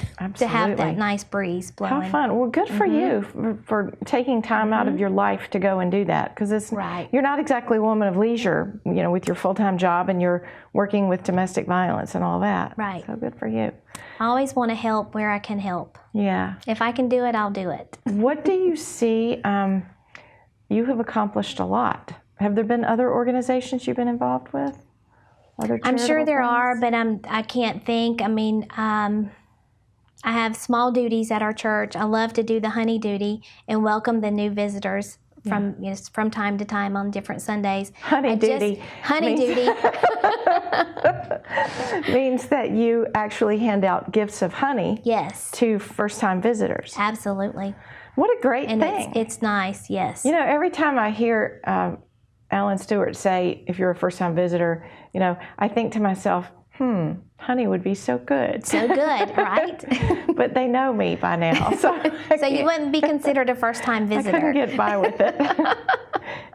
Speaker 2: have
Speaker 1: Absolutely.
Speaker 2: that nice breeze blowing.
Speaker 1: How fun. Well, good for you for taking time out of your life to go and do that, because
Speaker 2: Right.
Speaker 1: you're not exactly a woman of leisure, with your full-time job, and you're working with domestic violence and all that.
Speaker 2: Right.
Speaker 1: So good for you.
Speaker 2: I always want to help where I can help.
Speaker 1: Yeah.
Speaker 2: If I can do it, I'll do it.
Speaker 1: What do you see? You have accomplished a lot. Have there been other organizations you've been involved with? Other
Speaker 2: I'm sure
Speaker 1: charitable
Speaker 2: there
Speaker 1: things?
Speaker 2: are, but I can't think. I mean, I have small duties at our church. I love to do the honey duty and welcome the new visitors from time to time on different Sundays.
Speaker 1: Honey duty
Speaker 2: Honey
Speaker 1: means-
Speaker 2: duty.
Speaker 1: means that you actually hand out gifts of honey
Speaker 2: Yes,
Speaker 1: to first-time visitors.
Speaker 2: absolutely.
Speaker 1: What a great
Speaker 2: And
Speaker 1: thing.
Speaker 2: it's nice. Yes.
Speaker 1: Every time I hear Alan Stewart say, if you're a first-time visitor, I think to myself, honey would be so good.
Speaker 2: So good, right?
Speaker 1: But they know me by now, so
Speaker 2: So you wouldn't be considered a first-time
Speaker 1: I
Speaker 2: visitor.
Speaker 1: couldn't get by with it.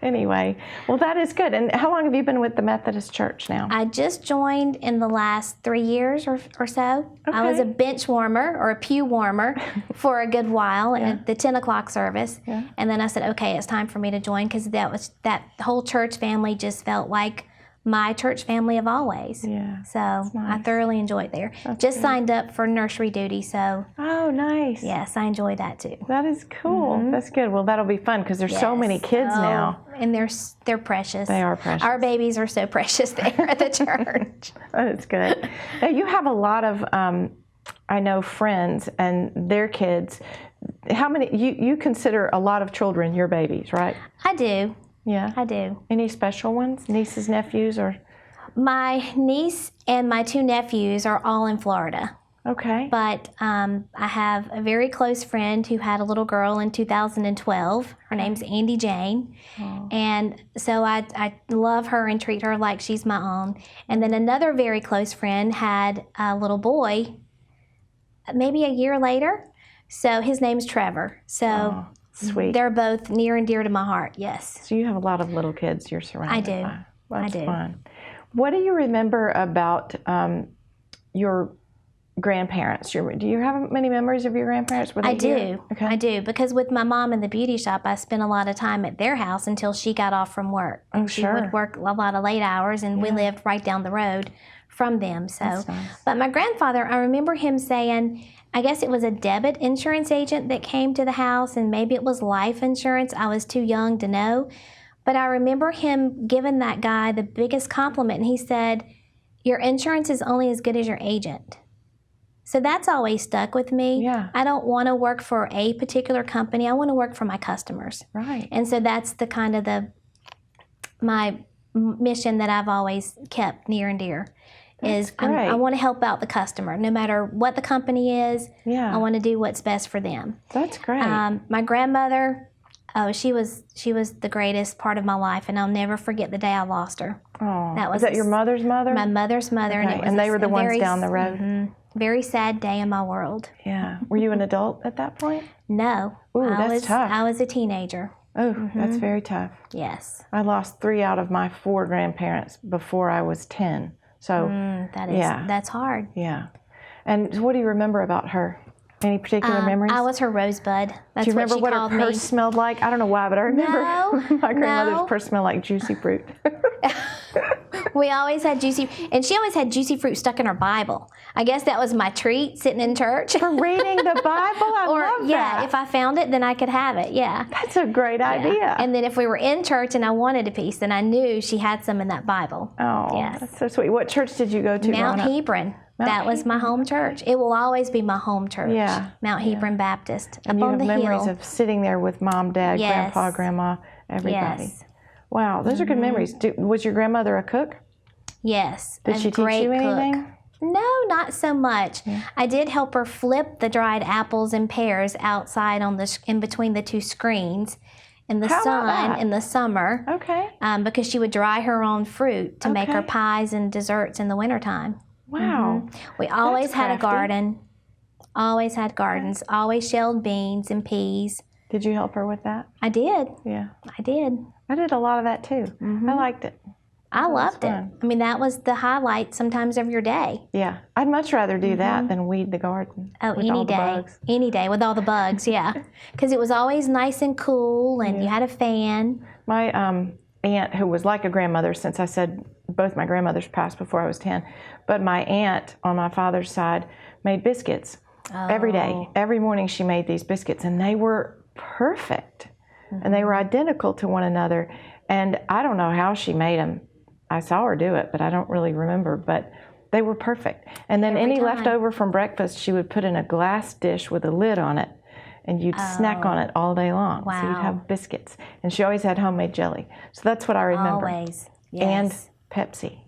Speaker 1: Anyway, well, that is good. And how long have you been with the Methodist Church now?
Speaker 2: I just joined in the last 3 years or so. I was a
Speaker 1: Okay.
Speaker 2: bench warmer or a pew warmer for a good while at the 10 o'clock service.
Speaker 1: Yeah.
Speaker 2: And then I said, okay, it's time for me to join, because that whole church family just felt like my church family of always.
Speaker 1: Yeah.
Speaker 2: So I thoroughly enjoyed there. Just signed up for nursery duty, so
Speaker 1: Oh, nice.
Speaker 2: yes, I enjoy that too.
Speaker 1: That is cool. That's good. Well, that'll be fun because there's so many kids
Speaker 2: Oh,
Speaker 1: now.
Speaker 2: And they're precious.
Speaker 1: They are precious.
Speaker 2: Our babies are so precious there at the church.
Speaker 1: That's good. Now, you have a lot of, I know, friends and their kids. How many, you consider a lot of children your babies, right?
Speaker 2: I do.
Speaker 1: Yeah.
Speaker 2: I do.
Speaker 1: Any special ones? Nieces, nephews, or?
Speaker 2: My niece and my 2 nephews are all in Florida.
Speaker 1: Okay.
Speaker 2: But I have a very close friend who had a little girl in 2012. Her name's Andy Jane. And so I love her and treat her like she's my own. And then another very close friend had a little boy maybe a year later. So his name's Trevor. So
Speaker 1: Oh, sweet.
Speaker 2: they're both near and dear to my heart, yes.
Speaker 1: So you have a lot of little kids you're surrounded
Speaker 2: do.
Speaker 1: by. That's
Speaker 2: I do.
Speaker 1: fun. What do you remember about your grandparents? Do you have many memories of your grandparents? Were they
Speaker 2: I do.
Speaker 1: here? Okay.
Speaker 2: I do, because with my mom in the beauty shop, I spent a lot of time at their house until she got off from work.
Speaker 1: Oh,
Speaker 2: She
Speaker 1: sure.
Speaker 2: would work a lot of late hours, and we lived right down the road from them. So,
Speaker 1: That's nice.
Speaker 2: but my grandfather, I remember him saying, I guess it was a debit insurance agent that came to the house, and maybe it was life insurance. I was too young to know. But I remember him giving that guy the biggest compliment, and he said, your insurance is only as good as your agent. So that's always stuck with me.
Speaker 1: Yeah.
Speaker 2: I don't want to work for a particular company. I want to work for my customers.
Speaker 1: Right.
Speaker 2: And so that's the kind of my mission that I've always kept near and dear.
Speaker 1: That's
Speaker 2: I
Speaker 1: great.
Speaker 2: want to help out the customer, no matter what the company is.
Speaker 1: Yeah.
Speaker 2: I want to do what's best for them.
Speaker 1: That's great.
Speaker 2: My grandmother, she was the greatest part of my life, and I'll never forget the day I lost her.
Speaker 1: Oh,
Speaker 2: that was
Speaker 1: is that
Speaker 2: a
Speaker 1: your mother's mother?
Speaker 2: My mother's mother,
Speaker 1: Okay,
Speaker 2: and it was
Speaker 1: and they were the
Speaker 2: a
Speaker 1: ones
Speaker 2: very,
Speaker 1: down the road?
Speaker 2: very sad day in my world.
Speaker 1: Yeah. Were you an adult at that point?
Speaker 2: No,
Speaker 1: Ooh,
Speaker 2: I
Speaker 1: that's
Speaker 2: was
Speaker 1: tough.
Speaker 2: I was a teenager.
Speaker 1: Oh, that's very tough.
Speaker 2: Yes,
Speaker 1: I lost 3 out of my 4 grandparents before I was 10. So,
Speaker 2: that's hard.
Speaker 1: yeah. And what do you remember about her? Any particular memories?
Speaker 2: I was her rosebud. That's
Speaker 1: do you remember
Speaker 2: what she
Speaker 1: what her
Speaker 2: called
Speaker 1: purse
Speaker 2: me.
Speaker 1: smelled like? I don't know why, but I remember
Speaker 2: No,
Speaker 1: my grandmother's
Speaker 2: no.
Speaker 1: purse smelled like juicy fruit.
Speaker 2: We always had juicy, and she always had juicy fruit stuck in her Bible. I guess that was my treat sitting in church.
Speaker 1: For reading the Bible? I love that.
Speaker 2: If I found it, then I could have it. Yeah.
Speaker 1: That's a great idea.
Speaker 2: And then if we were in church and I wanted a piece, then I knew she had some in that Bible.
Speaker 1: Oh,
Speaker 2: yes.
Speaker 1: That's so sweet. What church did you go to?
Speaker 2: Mount Hebron. That was my home church. It will always be my home church.
Speaker 1: Yeah.
Speaker 2: Mount Hebron Baptist.
Speaker 1: And
Speaker 2: up
Speaker 1: you
Speaker 2: on
Speaker 1: have
Speaker 2: the
Speaker 1: memories
Speaker 2: hill.
Speaker 1: of sitting there with Mom, Dad,
Speaker 2: Yes.
Speaker 1: Grandpa, Grandma, everybody.
Speaker 2: Yes.
Speaker 1: Wow, those are good memories. Was your grandmother a cook?
Speaker 2: Yes.
Speaker 1: Did
Speaker 2: a
Speaker 1: she teach
Speaker 2: great
Speaker 1: you anything?
Speaker 2: cook. No, not so much. I did help her flip the dried apples and pears outside on the in between the two screens in the
Speaker 1: How about
Speaker 2: sun
Speaker 1: that?
Speaker 2: in the summer.
Speaker 1: Okay.
Speaker 2: Because she would dry her own fruit to make her
Speaker 1: Okay.
Speaker 2: pies and desserts in the wintertime.
Speaker 1: Wow.
Speaker 2: We always had a
Speaker 1: crafty.
Speaker 2: garden. Always had gardens. Always shelled beans and peas.
Speaker 1: Did you help her with that?
Speaker 2: I did.
Speaker 1: Yeah.
Speaker 2: I did.
Speaker 1: I did a lot of that too. I liked it.
Speaker 2: I loved it.
Speaker 1: fun.
Speaker 2: I mean, that was the highlight sometimes of your day.
Speaker 1: Yeah. I'd much rather do that than weed the garden.
Speaker 2: Oh,
Speaker 1: with
Speaker 2: any
Speaker 1: all the
Speaker 2: day.
Speaker 1: bugs.
Speaker 2: Any day with all the bugs, yeah. Because it was always nice and cool and you had a fan.
Speaker 1: My aunt, who was like a grandmother, since I said both my grandmothers passed before I was 10, but my aunt on my father's side made biscuits every day. Every morning she made these biscuits, and they were perfect. And they were identical to one another. And I don't know how she made them. I saw her do it, but I don't really remember. But they were perfect. And then
Speaker 2: Every
Speaker 1: any
Speaker 2: time.
Speaker 1: leftover from breakfast, she would put in a glass dish with a lid on it. And you'd snack on it all day long. So you'd
Speaker 2: Wow.
Speaker 1: have biscuits. And she always had homemade jelly. So that's what I remember.
Speaker 2: Always.
Speaker 1: And
Speaker 2: Yes.
Speaker 1: Pepsi.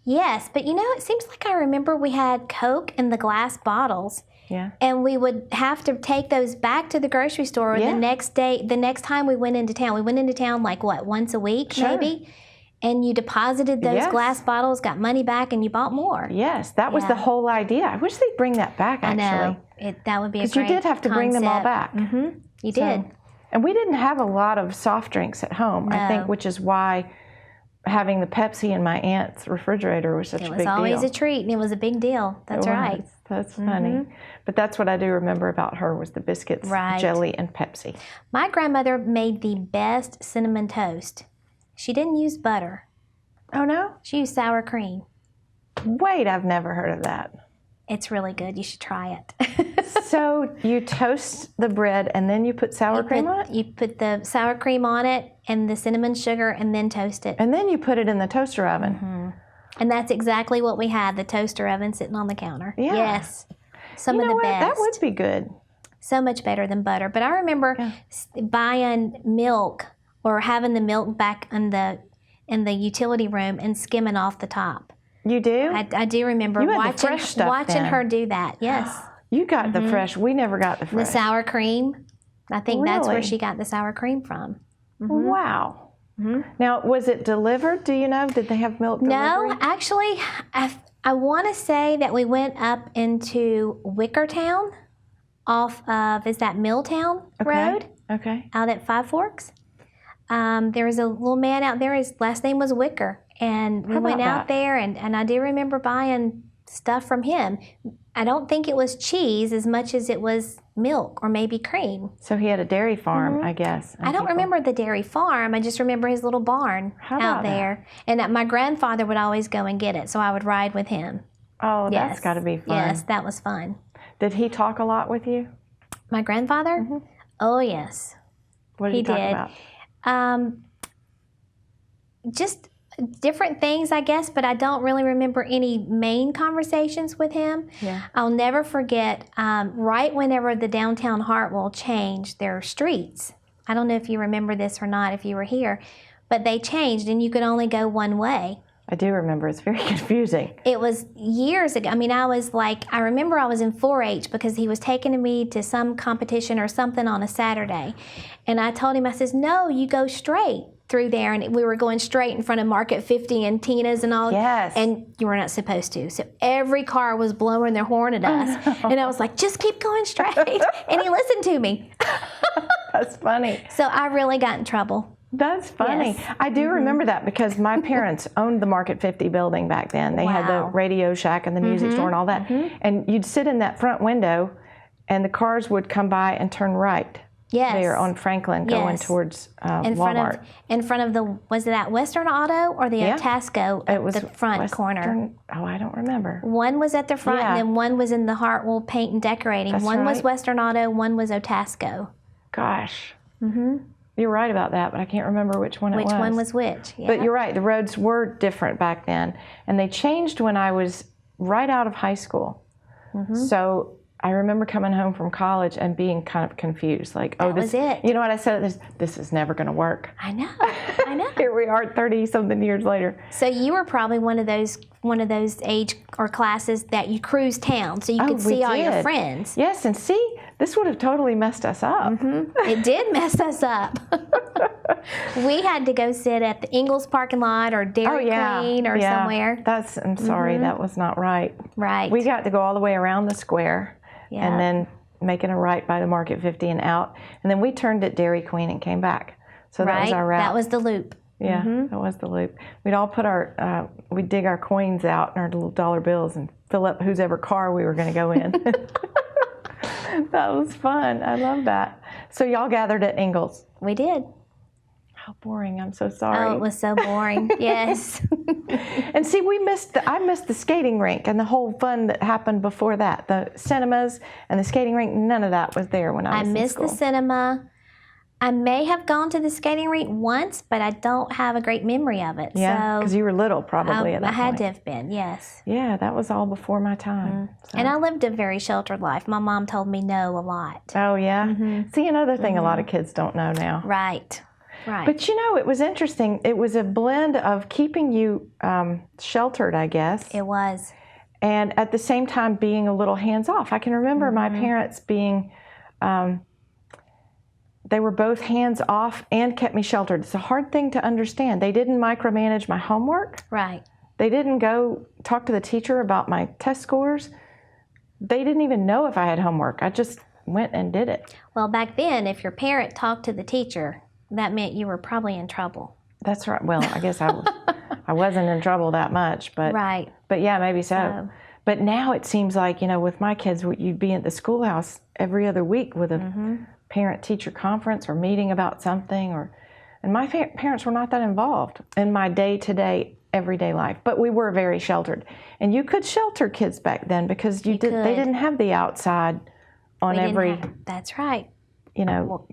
Speaker 2: Yes, but you know, it seems like I remember we had Coke in the glass bottles.
Speaker 1: Yeah.
Speaker 2: And we would have to take those back to the grocery store
Speaker 1: Yeah.
Speaker 2: the next day, the next time we went into town. We went into town like what, once a week
Speaker 1: Sure.
Speaker 2: maybe? And you deposited those
Speaker 1: Yes.
Speaker 2: glass bottles, got money back, and you bought more.
Speaker 1: Yes, that was the
Speaker 2: Yeah.
Speaker 1: whole idea. I wish they'd bring that back,
Speaker 2: I
Speaker 1: actually.
Speaker 2: know. That would be a
Speaker 1: Because you
Speaker 2: great
Speaker 1: did have to bring them all back.
Speaker 2: Mm-hmm. You
Speaker 1: So-
Speaker 2: did.
Speaker 1: And we didn't have a lot of soft drinks at home, I think,
Speaker 2: No.
Speaker 1: which is why having the Pepsi in my aunt's refrigerator was such
Speaker 2: It
Speaker 1: a
Speaker 2: was
Speaker 1: big
Speaker 2: always
Speaker 1: deal.
Speaker 2: a treat, and it was a big deal. That's
Speaker 1: It
Speaker 2: right.
Speaker 1: was. That's funny. But that's what I do remember about her was the biscuits,
Speaker 2: Right.
Speaker 1: jelly, and Pepsi.
Speaker 2: My grandmother made the best cinnamon toast. She didn't use butter.
Speaker 1: Oh, no?
Speaker 2: She used sour cream.
Speaker 1: Wait, I've never heard of that.
Speaker 2: It's really good. You should try it.
Speaker 1: So you toast the bread and then you put sour cream on it?
Speaker 2: You put the sour cream on it and the cinnamon sugar and then toast it.
Speaker 1: And then you put it in the toaster oven.
Speaker 2: And that's exactly what we had, the toaster oven sitting on the counter.
Speaker 1: Yeah.
Speaker 2: Yes. Some
Speaker 1: You
Speaker 2: of
Speaker 1: know
Speaker 2: the
Speaker 1: what?
Speaker 2: best.
Speaker 1: That would be good.
Speaker 2: So much better than butter. But I remember buying milk or having the milk back in the utility room and skimming off the top.
Speaker 1: You do?
Speaker 2: I do remember
Speaker 1: You had the
Speaker 2: watching
Speaker 1: fresh stuff
Speaker 2: watching
Speaker 1: then.
Speaker 2: her do that. Yes.
Speaker 1: You got the fresh. We never got the
Speaker 2: The
Speaker 1: fresh.
Speaker 2: sour cream. I think that's where
Speaker 1: Really?
Speaker 2: she got the sour cream from.
Speaker 1: Wow. Now, was it delivered? Do you know? Did they have milk delivery?
Speaker 2: No, actually, I want to say that we went up into Wickertown off of, is that Milltown Road
Speaker 1: Okay.
Speaker 2: out at Five Forks? There was a little man out there, his last name was Wicker. And we
Speaker 1: How
Speaker 2: went
Speaker 1: about
Speaker 2: out
Speaker 1: that?
Speaker 2: there, and I do remember buying stuff from him. I don't think it was cheese as much as it was milk or maybe cream.
Speaker 1: So he had a dairy farm, I guess. and
Speaker 2: I don't
Speaker 1: people-
Speaker 2: remember the dairy farm. I just remember his little barn
Speaker 1: How
Speaker 2: out
Speaker 1: about that?
Speaker 2: there. And my grandfather would always go and get it, so I would ride with him.
Speaker 1: Oh, that's
Speaker 2: Yes.
Speaker 1: got to be fun.
Speaker 2: Yes, that was fun.
Speaker 1: Did he talk a lot with you?
Speaker 2: My grandfather? Oh, yes.
Speaker 1: What did he,
Speaker 2: He
Speaker 1: talk
Speaker 2: did.
Speaker 1: about?
Speaker 2: Just different things, I guess, but I don't really remember any main conversations with him.
Speaker 1: Yeah.
Speaker 2: I'll never forget, right whenever the downtown Hartwell changed their streets. I don't know if you remember this or not, if you were here, but they changed and you could only go one way.
Speaker 1: I do remember. It's very confusing.
Speaker 2: It was years ago. I mean, I remember I was in 4-H because he was taking me to some competition or something on a Saturday. And I told him, I says, no, you go straight through there. And we were going straight in front of Market 50 and Tina's and all.
Speaker 1: Yes.
Speaker 2: And you were not supposed to. So every car was blowing their horn at us. And I was like, just keep going straight. And he listened to me.
Speaker 1: That's funny.
Speaker 2: So I really got in trouble.
Speaker 1: That's funny.
Speaker 2: Yes.
Speaker 1: I do remember that because my parents owned the Market 50 building back then. They had the
Speaker 2: Wow.
Speaker 1: Radio Shack and the music store and all that. And you'd sit in that front window and the cars would come by and turn right.
Speaker 2: Yes.
Speaker 1: there on Franklin going
Speaker 2: Yes.
Speaker 1: towards
Speaker 2: in
Speaker 1: Walmart.
Speaker 2: front of the, was it at Western Auto or the
Speaker 1: Yeah.
Speaker 2: Otasco at
Speaker 1: It was
Speaker 2: the front corner?
Speaker 1: Western- Oh, I don't remember.
Speaker 2: One was at the front,
Speaker 1: Yeah.
Speaker 2: and then one was in the Hartwell Paint and Decorating.
Speaker 1: That's
Speaker 2: One was
Speaker 1: right.
Speaker 2: Western Auto, one was Otasco.
Speaker 1: Gosh. You're right about that, but I can't remember which one it was.
Speaker 2: Which one was which? Yeah.
Speaker 1: But you're right, the roads were different back then. And they changed when I was right out of high school. So I remember coming home from college and being kind of confused. Like,
Speaker 2: That was it.
Speaker 1: You know what I said? This is never going to work.
Speaker 2: I know.
Speaker 1: Here we are 30-something years later.
Speaker 2: So you were probably one of those age or classes that you cruised town so you could
Speaker 1: we
Speaker 2: see all your
Speaker 1: did.
Speaker 2: friends.
Speaker 1: Yes, and see, this would have totally messed us up.
Speaker 2: It did mess us up. We had to go sit at the Ingles parking lot or Dairy Queen or somewhere.
Speaker 1: I'm sorry, that was not right.
Speaker 2: Right.
Speaker 1: We got to go all the way around the square
Speaker 2: Yeah.
Speaker 1: and then making a right by the Market 50 and out. And then we turned at Dairy Queen and came back. So that was our route.
Speaker 2: That was the loop.
Speaker 1: Yeah, that was the loop. We'd all put we'd dig our coins out and our little dollar bills and fill up whose ever car we were going to go in. That was fun. I love that. So y'all gathered at Ingles.
Speaker 2: We did.
Speaker 1: How boring. I'm so sorry.
Speaker 2: Oh, it was so boring. Yes.
Speaker 1: And see, I missed the skating rink and the whole fun that happened before that. The cinemas and the skating rink, none of that was there when I was in
Speaker 2: missed
Speaker 1: school.
Speaker 2: the cinema. I may have gone to the skating rink once, but I don't have a great memory of it.
Speaker 1: Yeah, because
Speaker 2: so
Speaker 1: you were little probably at that
Speaker 2: I had
Speaker 1: point.
Speaker 2: to have been, yes.
Speaker 1: Yeah, that was all before my time. So.
Speaker 2: And I lived a very sheltered life. My mom told me no a lot.
Speaker 1: Oh, yeah? See, another thing a lot of kids don't know now.
Speaker 2: Right. Right.
Speaker 1: But you know, it was interesting. It was a blend of keeping you sheltered, I guess,
Speaker 2: it was.
Speaker 1: and at the same time being a little hands-off. I can remember my parents being, they were both hands-off and kept me sheltered. It's a hard thing to understand. They didn't micromanage my homework.
Speaker 2: Right.
Speaker 1: They didn't go talk to the teacher about my test scores. They didn't even know if I had homework. I just went and did it.
Speaker 2: Well, back then, if your parent talked to the teacher, that meant you were probably in trouble.
Speaker 1: That's right. Well, I guess I wasn't in trouble that much, but
Speaker 2: Right.
Speaker 1: But yeah, maybe so. But now it seems like, with my kids, you'd be at the schoolhouse every other week with a parent-teacher conference or meeting about something, and my parents were not that involved in my day-to-day, everyday life. But we were very sheltered, and you could shelter kids back then because they didn't have the outside on
Speaker 2: That's right.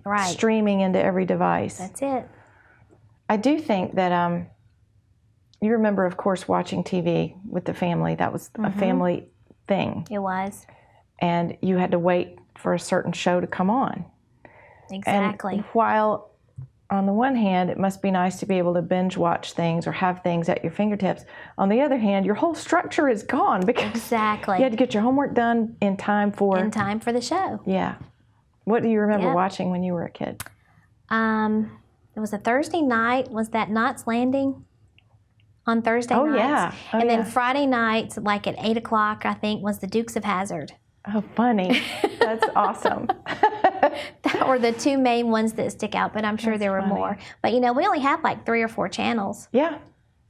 Speaker 2: Right.
Speaker 1: streaming into every device.
Speaker 2: That's it.
Speaker 1: I do think that you remember, of course, watching TV with the family. That was a family thing.
Speaker 2: It was.
Speaker 1: And you had to wait for a certain show to come on.
Speaker 2: Exactly.
Speaker 1: And while on the one hand, it must be nice to be able to binge watch things or have things at your fingertips, on the other hand, your whole structure is gone because
Speaker 2: Exactly.
Speaker 1: you had to get your homework done in time for...
Speaker 2: In time for the show.
Speaker 1: Yeah. What do you remember
Speaker 2: Yep.
Speaker 1: watching when you were a kid?
Speaker 2: It was a Thursday night. Was that Knots Landing? On Thursday
Speaker 1: Oh,
Speaker 2: nights.
Speaker 1: yeah. Oh,
Speaker 2: and then
Speaker 1: yeah.
Speaker 2: Friday nights, like at 8 o'clock, I think, was the Dukes of Hazzard.
Speaker 1: Oh, funny. That's awesome.
Speaker 2: That were the two main ones that stick out, but I'm sure
Speaker 1: That's
Speaker 2: there were
Speaker 1: funny.
Speaker 2: more. But we only had like 3 or 4 channels.
Speaker 1: Yeah.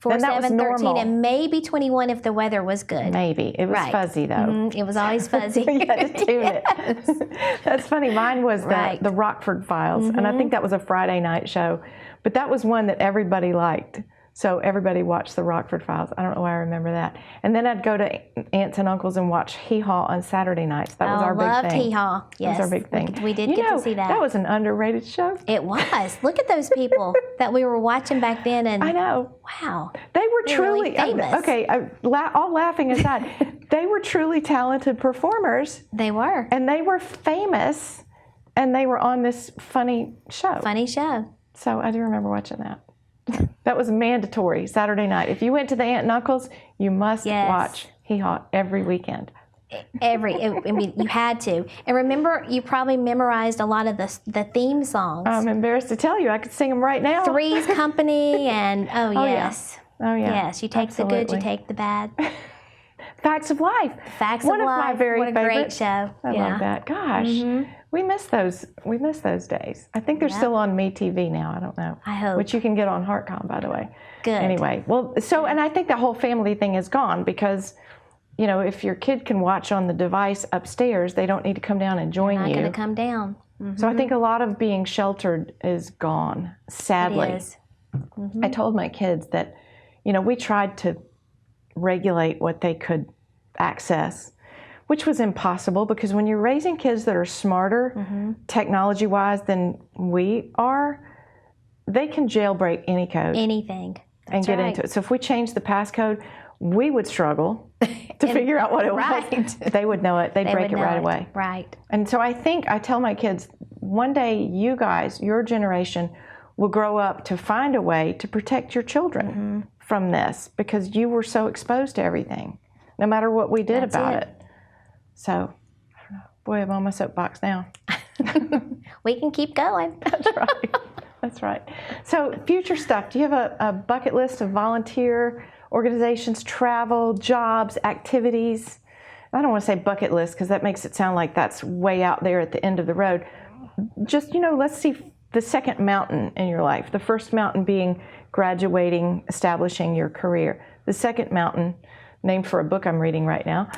Speaker 2: 4,
Speaker 1: And that was
Speaker 2: 7, 13,
Speaker 1: normal.
Speaker 2: and maybe 21 if the weather was good.
Speaker 1: Maybe. It was
Speaker 2: Right.
Speaker 1: fuzzy, though.
Speaker 2: It was always fuzzy.
Speaker 1: You had to tune it. That's funny. Mine was
Speaker 2: Right.
Speaker 1: the Rockford Files, and I think that was a Friday night show. But that was one that everybody liked. So everybody watched the Rockford Files. I don't know why I remember that. And then I'd go to aunts and uncles and watch Hee Haw on Saturday nights. That was our big
Speaker 2: loved
Speaker 1: thing.
Speaker 2: Hee Haw. Yes.
Speaker 1: That was our big thing.
Speaker 2: We did get to see that.
Speaker 1: That was an underrated show.
Speaker 2: It was. Look at those people that we were watching back then, and
Speaker 1: I know.
Speaker 2: wow.
Speaker 1: They were
Speaker 2: They're really
Speaker 1: truly
Speaker 2: famous.
Speaker 1: okay. All laughing aside, they were truly talented performers,
Speaker 2: They were.
Speaker 1: and they were famous, and they were on this funny show.
Speaker 2: Funny show.
Speaker 1: So I do remember watching that. That was mandatory Saturday night. If you went to the aunt and uncles, you must
Speaker 2: Yes.
Speaker 1: watch Hee Haw every weekend.
Speaker 2: You had to. And remember, you probably memorized a lot of the theme songs.
Speaker 1: I'm embarrassed to tell you, I could sing them right now.
Speaker 2: Three's Company and
Speaker 1: yeah.
Speaker 2: yes.
Speaker 1: Oh yeah.
Speaker 2: Yes, you take the good, you
Speaker 1: Absolutely.
Speaker 2: take the bad.
Speaker 1: Facts of Life.
Speaker 2: Facts
Speaker 1: One
Speaker 2: of
Speaker 1: of
Speaker 2: Life.
Speaker 1: my very
Speaker 2: what a great
Speaker 1: favorites.
Speaker 2: show.
Speaker 1: I
Speaker 2: yeah.
Speaker 1: love that. Gosh, we miss those. We miss those days. I think they're
Speaker 2: Yeah.
Speaker 1: still on MeTV now. I don't know.
Speaker 2: I hope.
Speaker 1: Which you can get on HeartCom, by the way.
Speaker 2: Good.
Speaker 1: Anyway, well, so and I think the whole family thing is gone because, if your kid can watch on the device upstairs, they don't need to come down and join
Speaker 2: Not
Speaker 1: you.
Speaker 2: going to come down.
Speaker 1: So I think a lot of being sheltered is gone, sadly.
Speaker 2: It is.
Speaker 1: I told my kids that, we tried to regulate what they could access, which was impossible because when you're raising kids that are smarter technology-wise than we are, they can jailbreak any code
Speaker 2: Anything.
Speaker 1: and get into it. So if we changed the passcode, we would struggle to figure out what it was. They would know it. They'd break it right away.
Speaker 2: Right.
Speaker 1: And so I tell my kids, one day you guys, your generation, will grow up to find a way to protect your children from this because you were so exposed to everything, no matter what we did about it. So, I don't know. Boy, I'm on my soapbox now.
Speaker 2: We can keep going.
Speaker 1: That's right. That's right. So, future stuff. Do you have a bucket list of volunteer organizations, travel, jobs, activities? I don't want to say bucket list because that makes it sound like that's way out there at the end of the road. Just, let's see the second mountain in your life. The first mountain being graduating, establishing your career. The second mountain, named for a book I'm reading right now.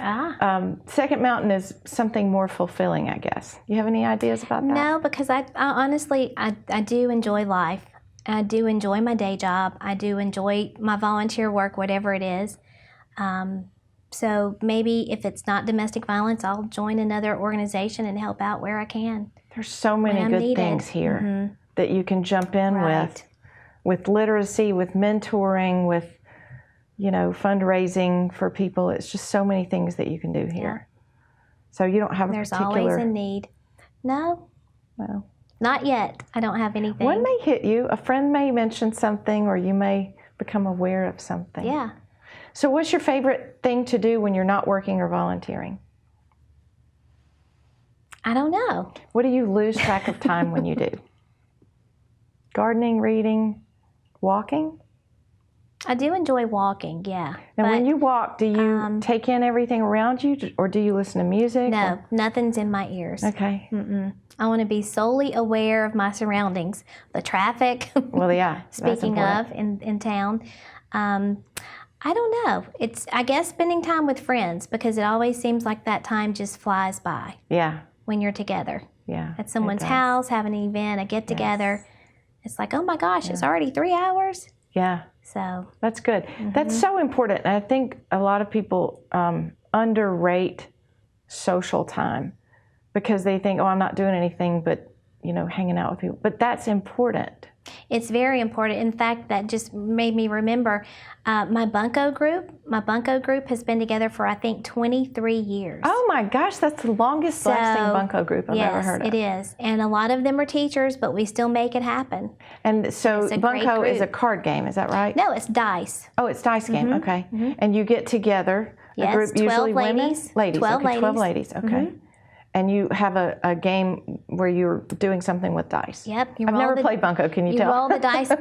Speaker 1: Second mountain is something more fulfilling, I guess. You have any ideas about that?
Speaker 2: No, because I honestly, I do enjoy life. I do enjoy my day job. I do enjoy my volunteer work, whatever it is. So maybe if it's not domestic violence, I'll join another organization and help out where I can.
Speaker 1: There's so many good things here that you can jump in with literacy, with mentoring, with fundraising for people. It's just so many things that you can do here. So you don't have
Speaker 2: There's
Speaker 1: particular...
Speaker 2: always a need. No. Not yet. I don't have anything.
Speaker 1: One may hit you. A friend may mention something, or you may become aware of something.
Speaker 2: Yeah.
Speaker 1: So what's your favorite thing to do when you're not working or volunteering?
Speaker 2: I don't know.
Speaker 1: What do you lose track of time when you do? Gardening, reading, walking?
Speaker 2: I do enjoy walking, yeah.
Speaker 1: Now, when you walk, do you take in everything around you, or do you listen to music?
Speaker 2: No, nothing's in my ears.
Speaker 1: Okay.
Speaker 2: I want to be solely aware of my surroundings, the traffic.
Speaker 1: Well, yeah.
Speaker 2: Speaking of in town, I don't know. It's, I guess, spending time with friends because it always seems like that time just flies by.
Speaker 1: Yeah.
Speaker 2: When you're together.
Speaker 1: Yeah.
Speaker 2: At someone's house, having an event, a get together. Yes. It's like, oh my gosh, it's already 3 hours.
Speaker 1: Yeah.
Speaker 2: So
Speaker 1: that's good. That's so important. And I think a lot of people underrate social time because they think, oh, I'm not doing anything but, hanging out with people. But that's important.
Speaker 2: It's very important. In fact, that just made me remember my Bunko group. My Bunko group has been together for, I think, 23 years.
Speaker 1: Oh my gosh, that's the longest lasting Bunko group I've ever heard of.
Speaker 2: Yes, it is. And a lot of them are teachers, but we still make it happen.
Speaker 1: And so Bunko is a card game, is that right?
Speaker 2: No, it's dice.
Speaker 1: Oh, it's dice game, okay. And you get together, a group,
Speaker 2: 12
Speaker 1: usually
Speaker 2: ladies.
Speaker 1: women? Ladies,
Speaker 2: 12
Speaker 1: okay, 12 ladies, okay. And you have a game where you're doing something with dice.
Speaker 2: Yep.
Speaker 1: I've never played Bunko, can you tell?
Speaker 2: You roll the dice.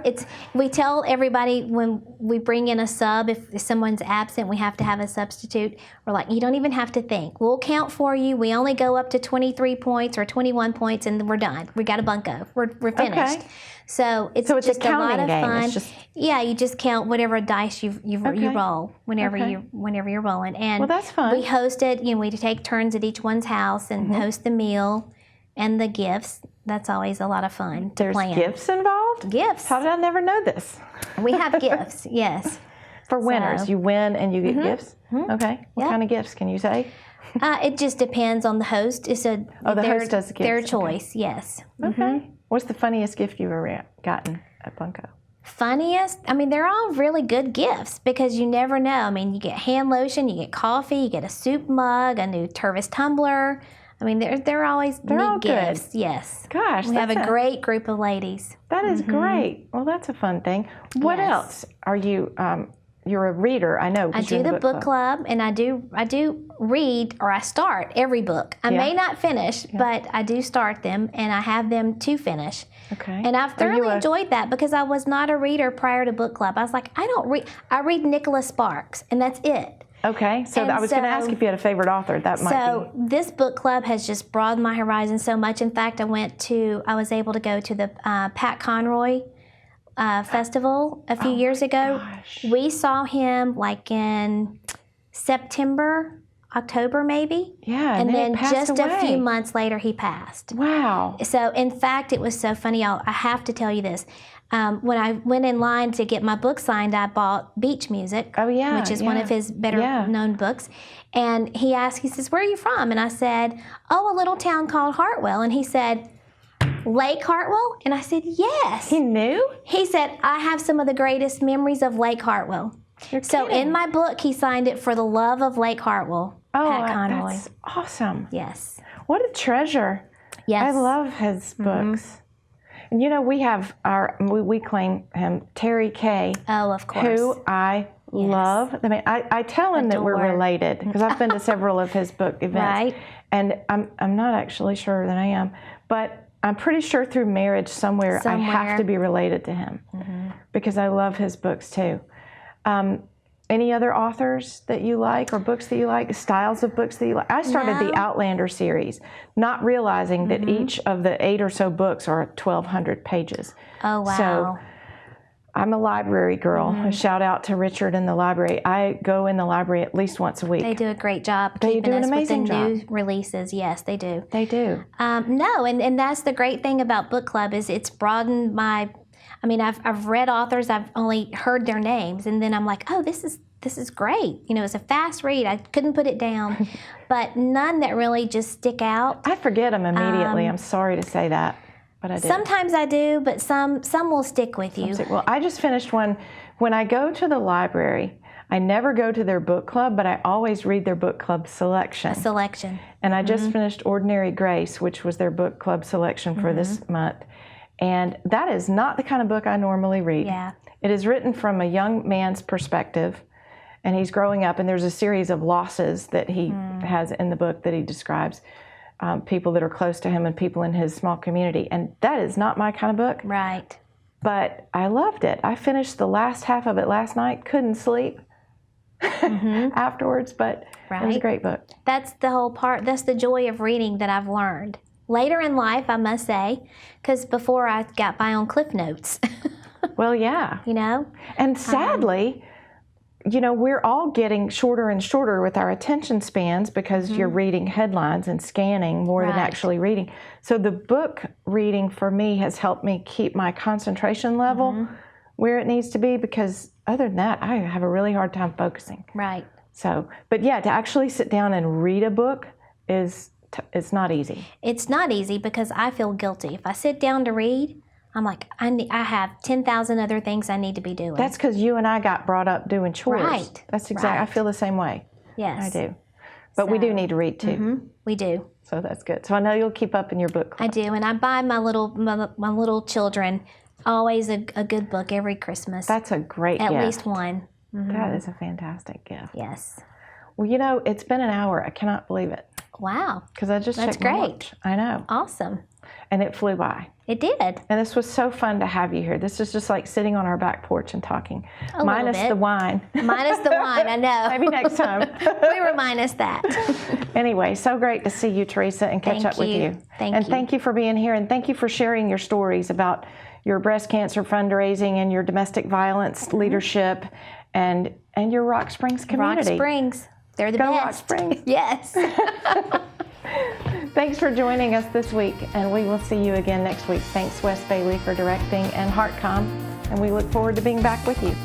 Speaker 2: We tell everybody when we bring in a sub, if someone's absent, we have to have a substitute. We're like, you don't even have to think. We'll count for you. We only go up to 23 points or 21 points and then we're done. We got a Bunko. We're finished. Okay. So it's just a lot of fun. Yeah, you just count whatever dice you roll whenever you're rolling. And
Speaker 1: well, that's fun.
Speaker 2: We host it. We take turns at each one's house and host the meal and the gifts. That's always a lot of fun to plan.
Speaker 1: There's gifts involved?
Speaker 2: Gifts.
Speaker 1: How did I never know this?
Speaker 2: We have gifts. Yes.
Speaker 1: For winners, you win and you get gifts. Okay. What kind of gifts can you say?
Speaker 2: It just depends on the host. It's the
Speaker 1: host does the gifts.
Speaker 2: Their choice. Yes.
Speaker 1: Okay. What's the funniest gift you've ever gotten at Bunko?
Speaker 2: Funniest? I mean, they're all really good gifts because you never know. I mean, you get hand lotion, you get coffee, you get a soup mug, a new Tervis tumbler. I mean, they're always neat gifts. Good. Yes.
Speaker 1: Gosh,
Speaker 2: we have a great group of ladies.
Speaker 1: That is great. Well, that's a fun thing. What else are you? You're a reader, I know.
Speaker 2: I do the book club, and I do read, or I start every book. I may not finish, but I do start them, and I have them to finish.
Speaker 1: Okay.
Speaker 2: And I've thoroughly enjoyed that because I was not a reader prior to book club. I was like, I don't read. I read Nicholas Sparks, and that's it.
Speaker 1: Okay. So I was going to ask if you had a favorite author. That might be.
Speaker 2: So this book club has just broadened my horizon so much. In fact, I was able to go to the Pat Conroy festival a few years ago.
Speaker 1: Gosh.
Speaker 2: We saw him like in September October maybe.
Speaker 1: Yeah,
Speaker 2: And
Speaker 1: then
Speaker 2: then
Speaker 1: he passed
Speaker 2: just a
Speaker 1: away.
Speaker 2: few months later, he passed.
Speaker 1: Wow.
Speaker 2: So, in fact, it was so funny. I have to tell you this. When I went in line to get my book signed, I bought Beach Music,
Speaker 1: Oh, yeah,
Speaker 2: which is one
Speaker 1: yeah.
Speaker 2: of his better
Speaker 1: Yeah.
Speaker 2: known books. And he asked, he says, "Where are you from?" And I said, "Oh, a little town called Hartwell." And he said, "Lake Hartwell?" And I said, "Yes."
Speaker 1: He knew?
Speaker 2: He said, "I have some of the greatest memories of Lake Hartwell."
Speaker 1: You're
Speaker 2: So
Speaker 1: kidding.
Speaker 2: in my book, he signed it for the love of Lake Hartwell, Pat Conroy.
Speaker 1: That's awesome.
Speaker 2: Yes.
Speaker 1: What a treasure.
Speaker 2: Yes.
Speaker 1: I love his books. And you know, we have we claim him Terry Kay,
Speaker 2: Oh, of course.
Speaker 1: who I love. I mean, I tell him that we're
Speaker 2: Adore.
Speaker 1: related because I've been to several of his book events.
Speaker 2: Right.
Speaker 1: And I'm not actually sure that I am, but I'm pretty sure through marriage somewhere. I have
Speaker 2: Somewhere.
Speaker 1: to be related to him because I love his books too. Any other authors that you like or books that you like, styles of books that you like? I started the
Speaker 2: No.
Speaker 1: Outlander series, not realizing that each of the 8 or so books are 1,200 pages.
Speaker 2: Oh, wow.
Speaker 1: So I'm a library girl. A shout out to Richard in the library. I go in the library at least once a week.
Speaker 2: They do a great job
Speaker 1: They
Speaker 2: keeping
Speaker 1: do an
Speaker 2: us with the
Speaker 1: amazing
Speaker 2: new releases. Yes, they do.
Speaker 1: They do.
Speaker 2: No, and that's the great thing about book club is it's broadened my. I mean, I've read authors, I've only heard their names, and then I'm like, oh, this is great. You know, it's a fast read. I couldn't put it down, but none that really just stick out.
Speaker 1: I forget them immediately. I'm sorry to say that, but I do.
Speaker 2: Sometimes I do, but some will stick with you.
Speaker 1: Well, I just finished one. When I go to the library, I never go to their book club, but I always read their book club selection.
Speaker 2: Selection.
Speaker 1: And I just finished Ordinary Grace, which was their book club selection for this month. And that is not the kind of book I normally read.
Speaker 2: Yeah.
Speaker 1: It is written from a young man's perspective, and he's growing up, and there's a series of losses that he has in the book that he describes, people that are close to him and people in his small community. And that is not my kind of book,
Speaker 2: Right.
Speaker 1: but I loved it. I finished the last half of it last night, couldn't sleep afterwards, but it was a
Speaker 2: Right.
Speaker 1: great book.
Speaker 2: That's the whole part. That's the joy of reading that I've learned. Later in life, I must say, because before I got by on Cliff Notes,
Speaker 1: Well, yeah.
Speaker 2: you know?
Speaker 1: And sadly, you know, we're all getting shorter and shorter with our attention spans because you're reading headlines and scanning more than
Speaker 2: Right.
Speaker 1: actually reading. So the book reading for me has helped me keep my concentration level where it needs to be because other than that, I have a really hard time focusing.
Speaker 2: Right.
Speaker 1: So, but yeah, to actually sit down and read a book is it's not easy.
Speaker 2: It's not easy because I feel guilty. If I sit down to read, I'm like, I have 10,000 other things I need to be doing.
Speaker 1: That's because you and I got brought up doing chores.
Speaker 2: Right,
Speaker 1: That's exactly. I
Speaker 2: right.
Speaker 1: feel the same way.
Speaker 2: yes.
Speaker 1: I do. But we do need to read too.
Speaker 2: We do.
Speaker 1: So that's good. So I know you'll keep up in your book club.
Speaker 2: I do. And I buy my little children always a good book every Christmas.
Speaker 1: That's a great
Speaker 2: At
Speaker 1: gift.
Speaker 2: least one.
Speaker 1: That is a fantastic gift.
Speaker 2: Yes.
Speaker 1: Well, you know, it's been an hour. I cannot believe it
Speaker 2: Wow.
Speaker 1: because I just
Speaker 2: That's
Speaker 1: checked my
Speaker 2: great.
Speaker 1: watch. I know.
Speaker 2: Awesome.
Speaker 1: And it flew by.
Speaker 2: It did.
Speaker 1: And this was so fun to have you here. This is just like sitting on our back porch and talking.
Speaker 2: A little
Speaker 1: Minus
Speaker 2: bit.
Speaker 1: the wine.
Speaker 2: Minus the wine, I know.
Speaker 1: Maybe next time.
Speaker 2: We were minus that.
Speaker 1: Anyway, so great to see you, Teresa, and catch
Speaker 2: Thank
Speaker 1: up with
Speaker 2: you.
Speaker 1: you.
Speaker 2: Thank
Speaker 1: and
Speaker 2: you.
Speaker 1: thank you for being here, and thank you for sharing your stories about your breast cancer fundraising and your domestic violence leadership and your Rock Springs
Speaker 2: Rock
Speaker 1: community.
Speaker 2: Springs. They're the
Speaker 1: Go
Speaker 2: best.
Speaker 1: Rock Springs.
Speaker 2: Yes.
Speaker 1: Thanks for joining us this week, and we will see you again next week. Thanks, Wes Bailey, for directing, and HeartCom, and we look forward to being back with you.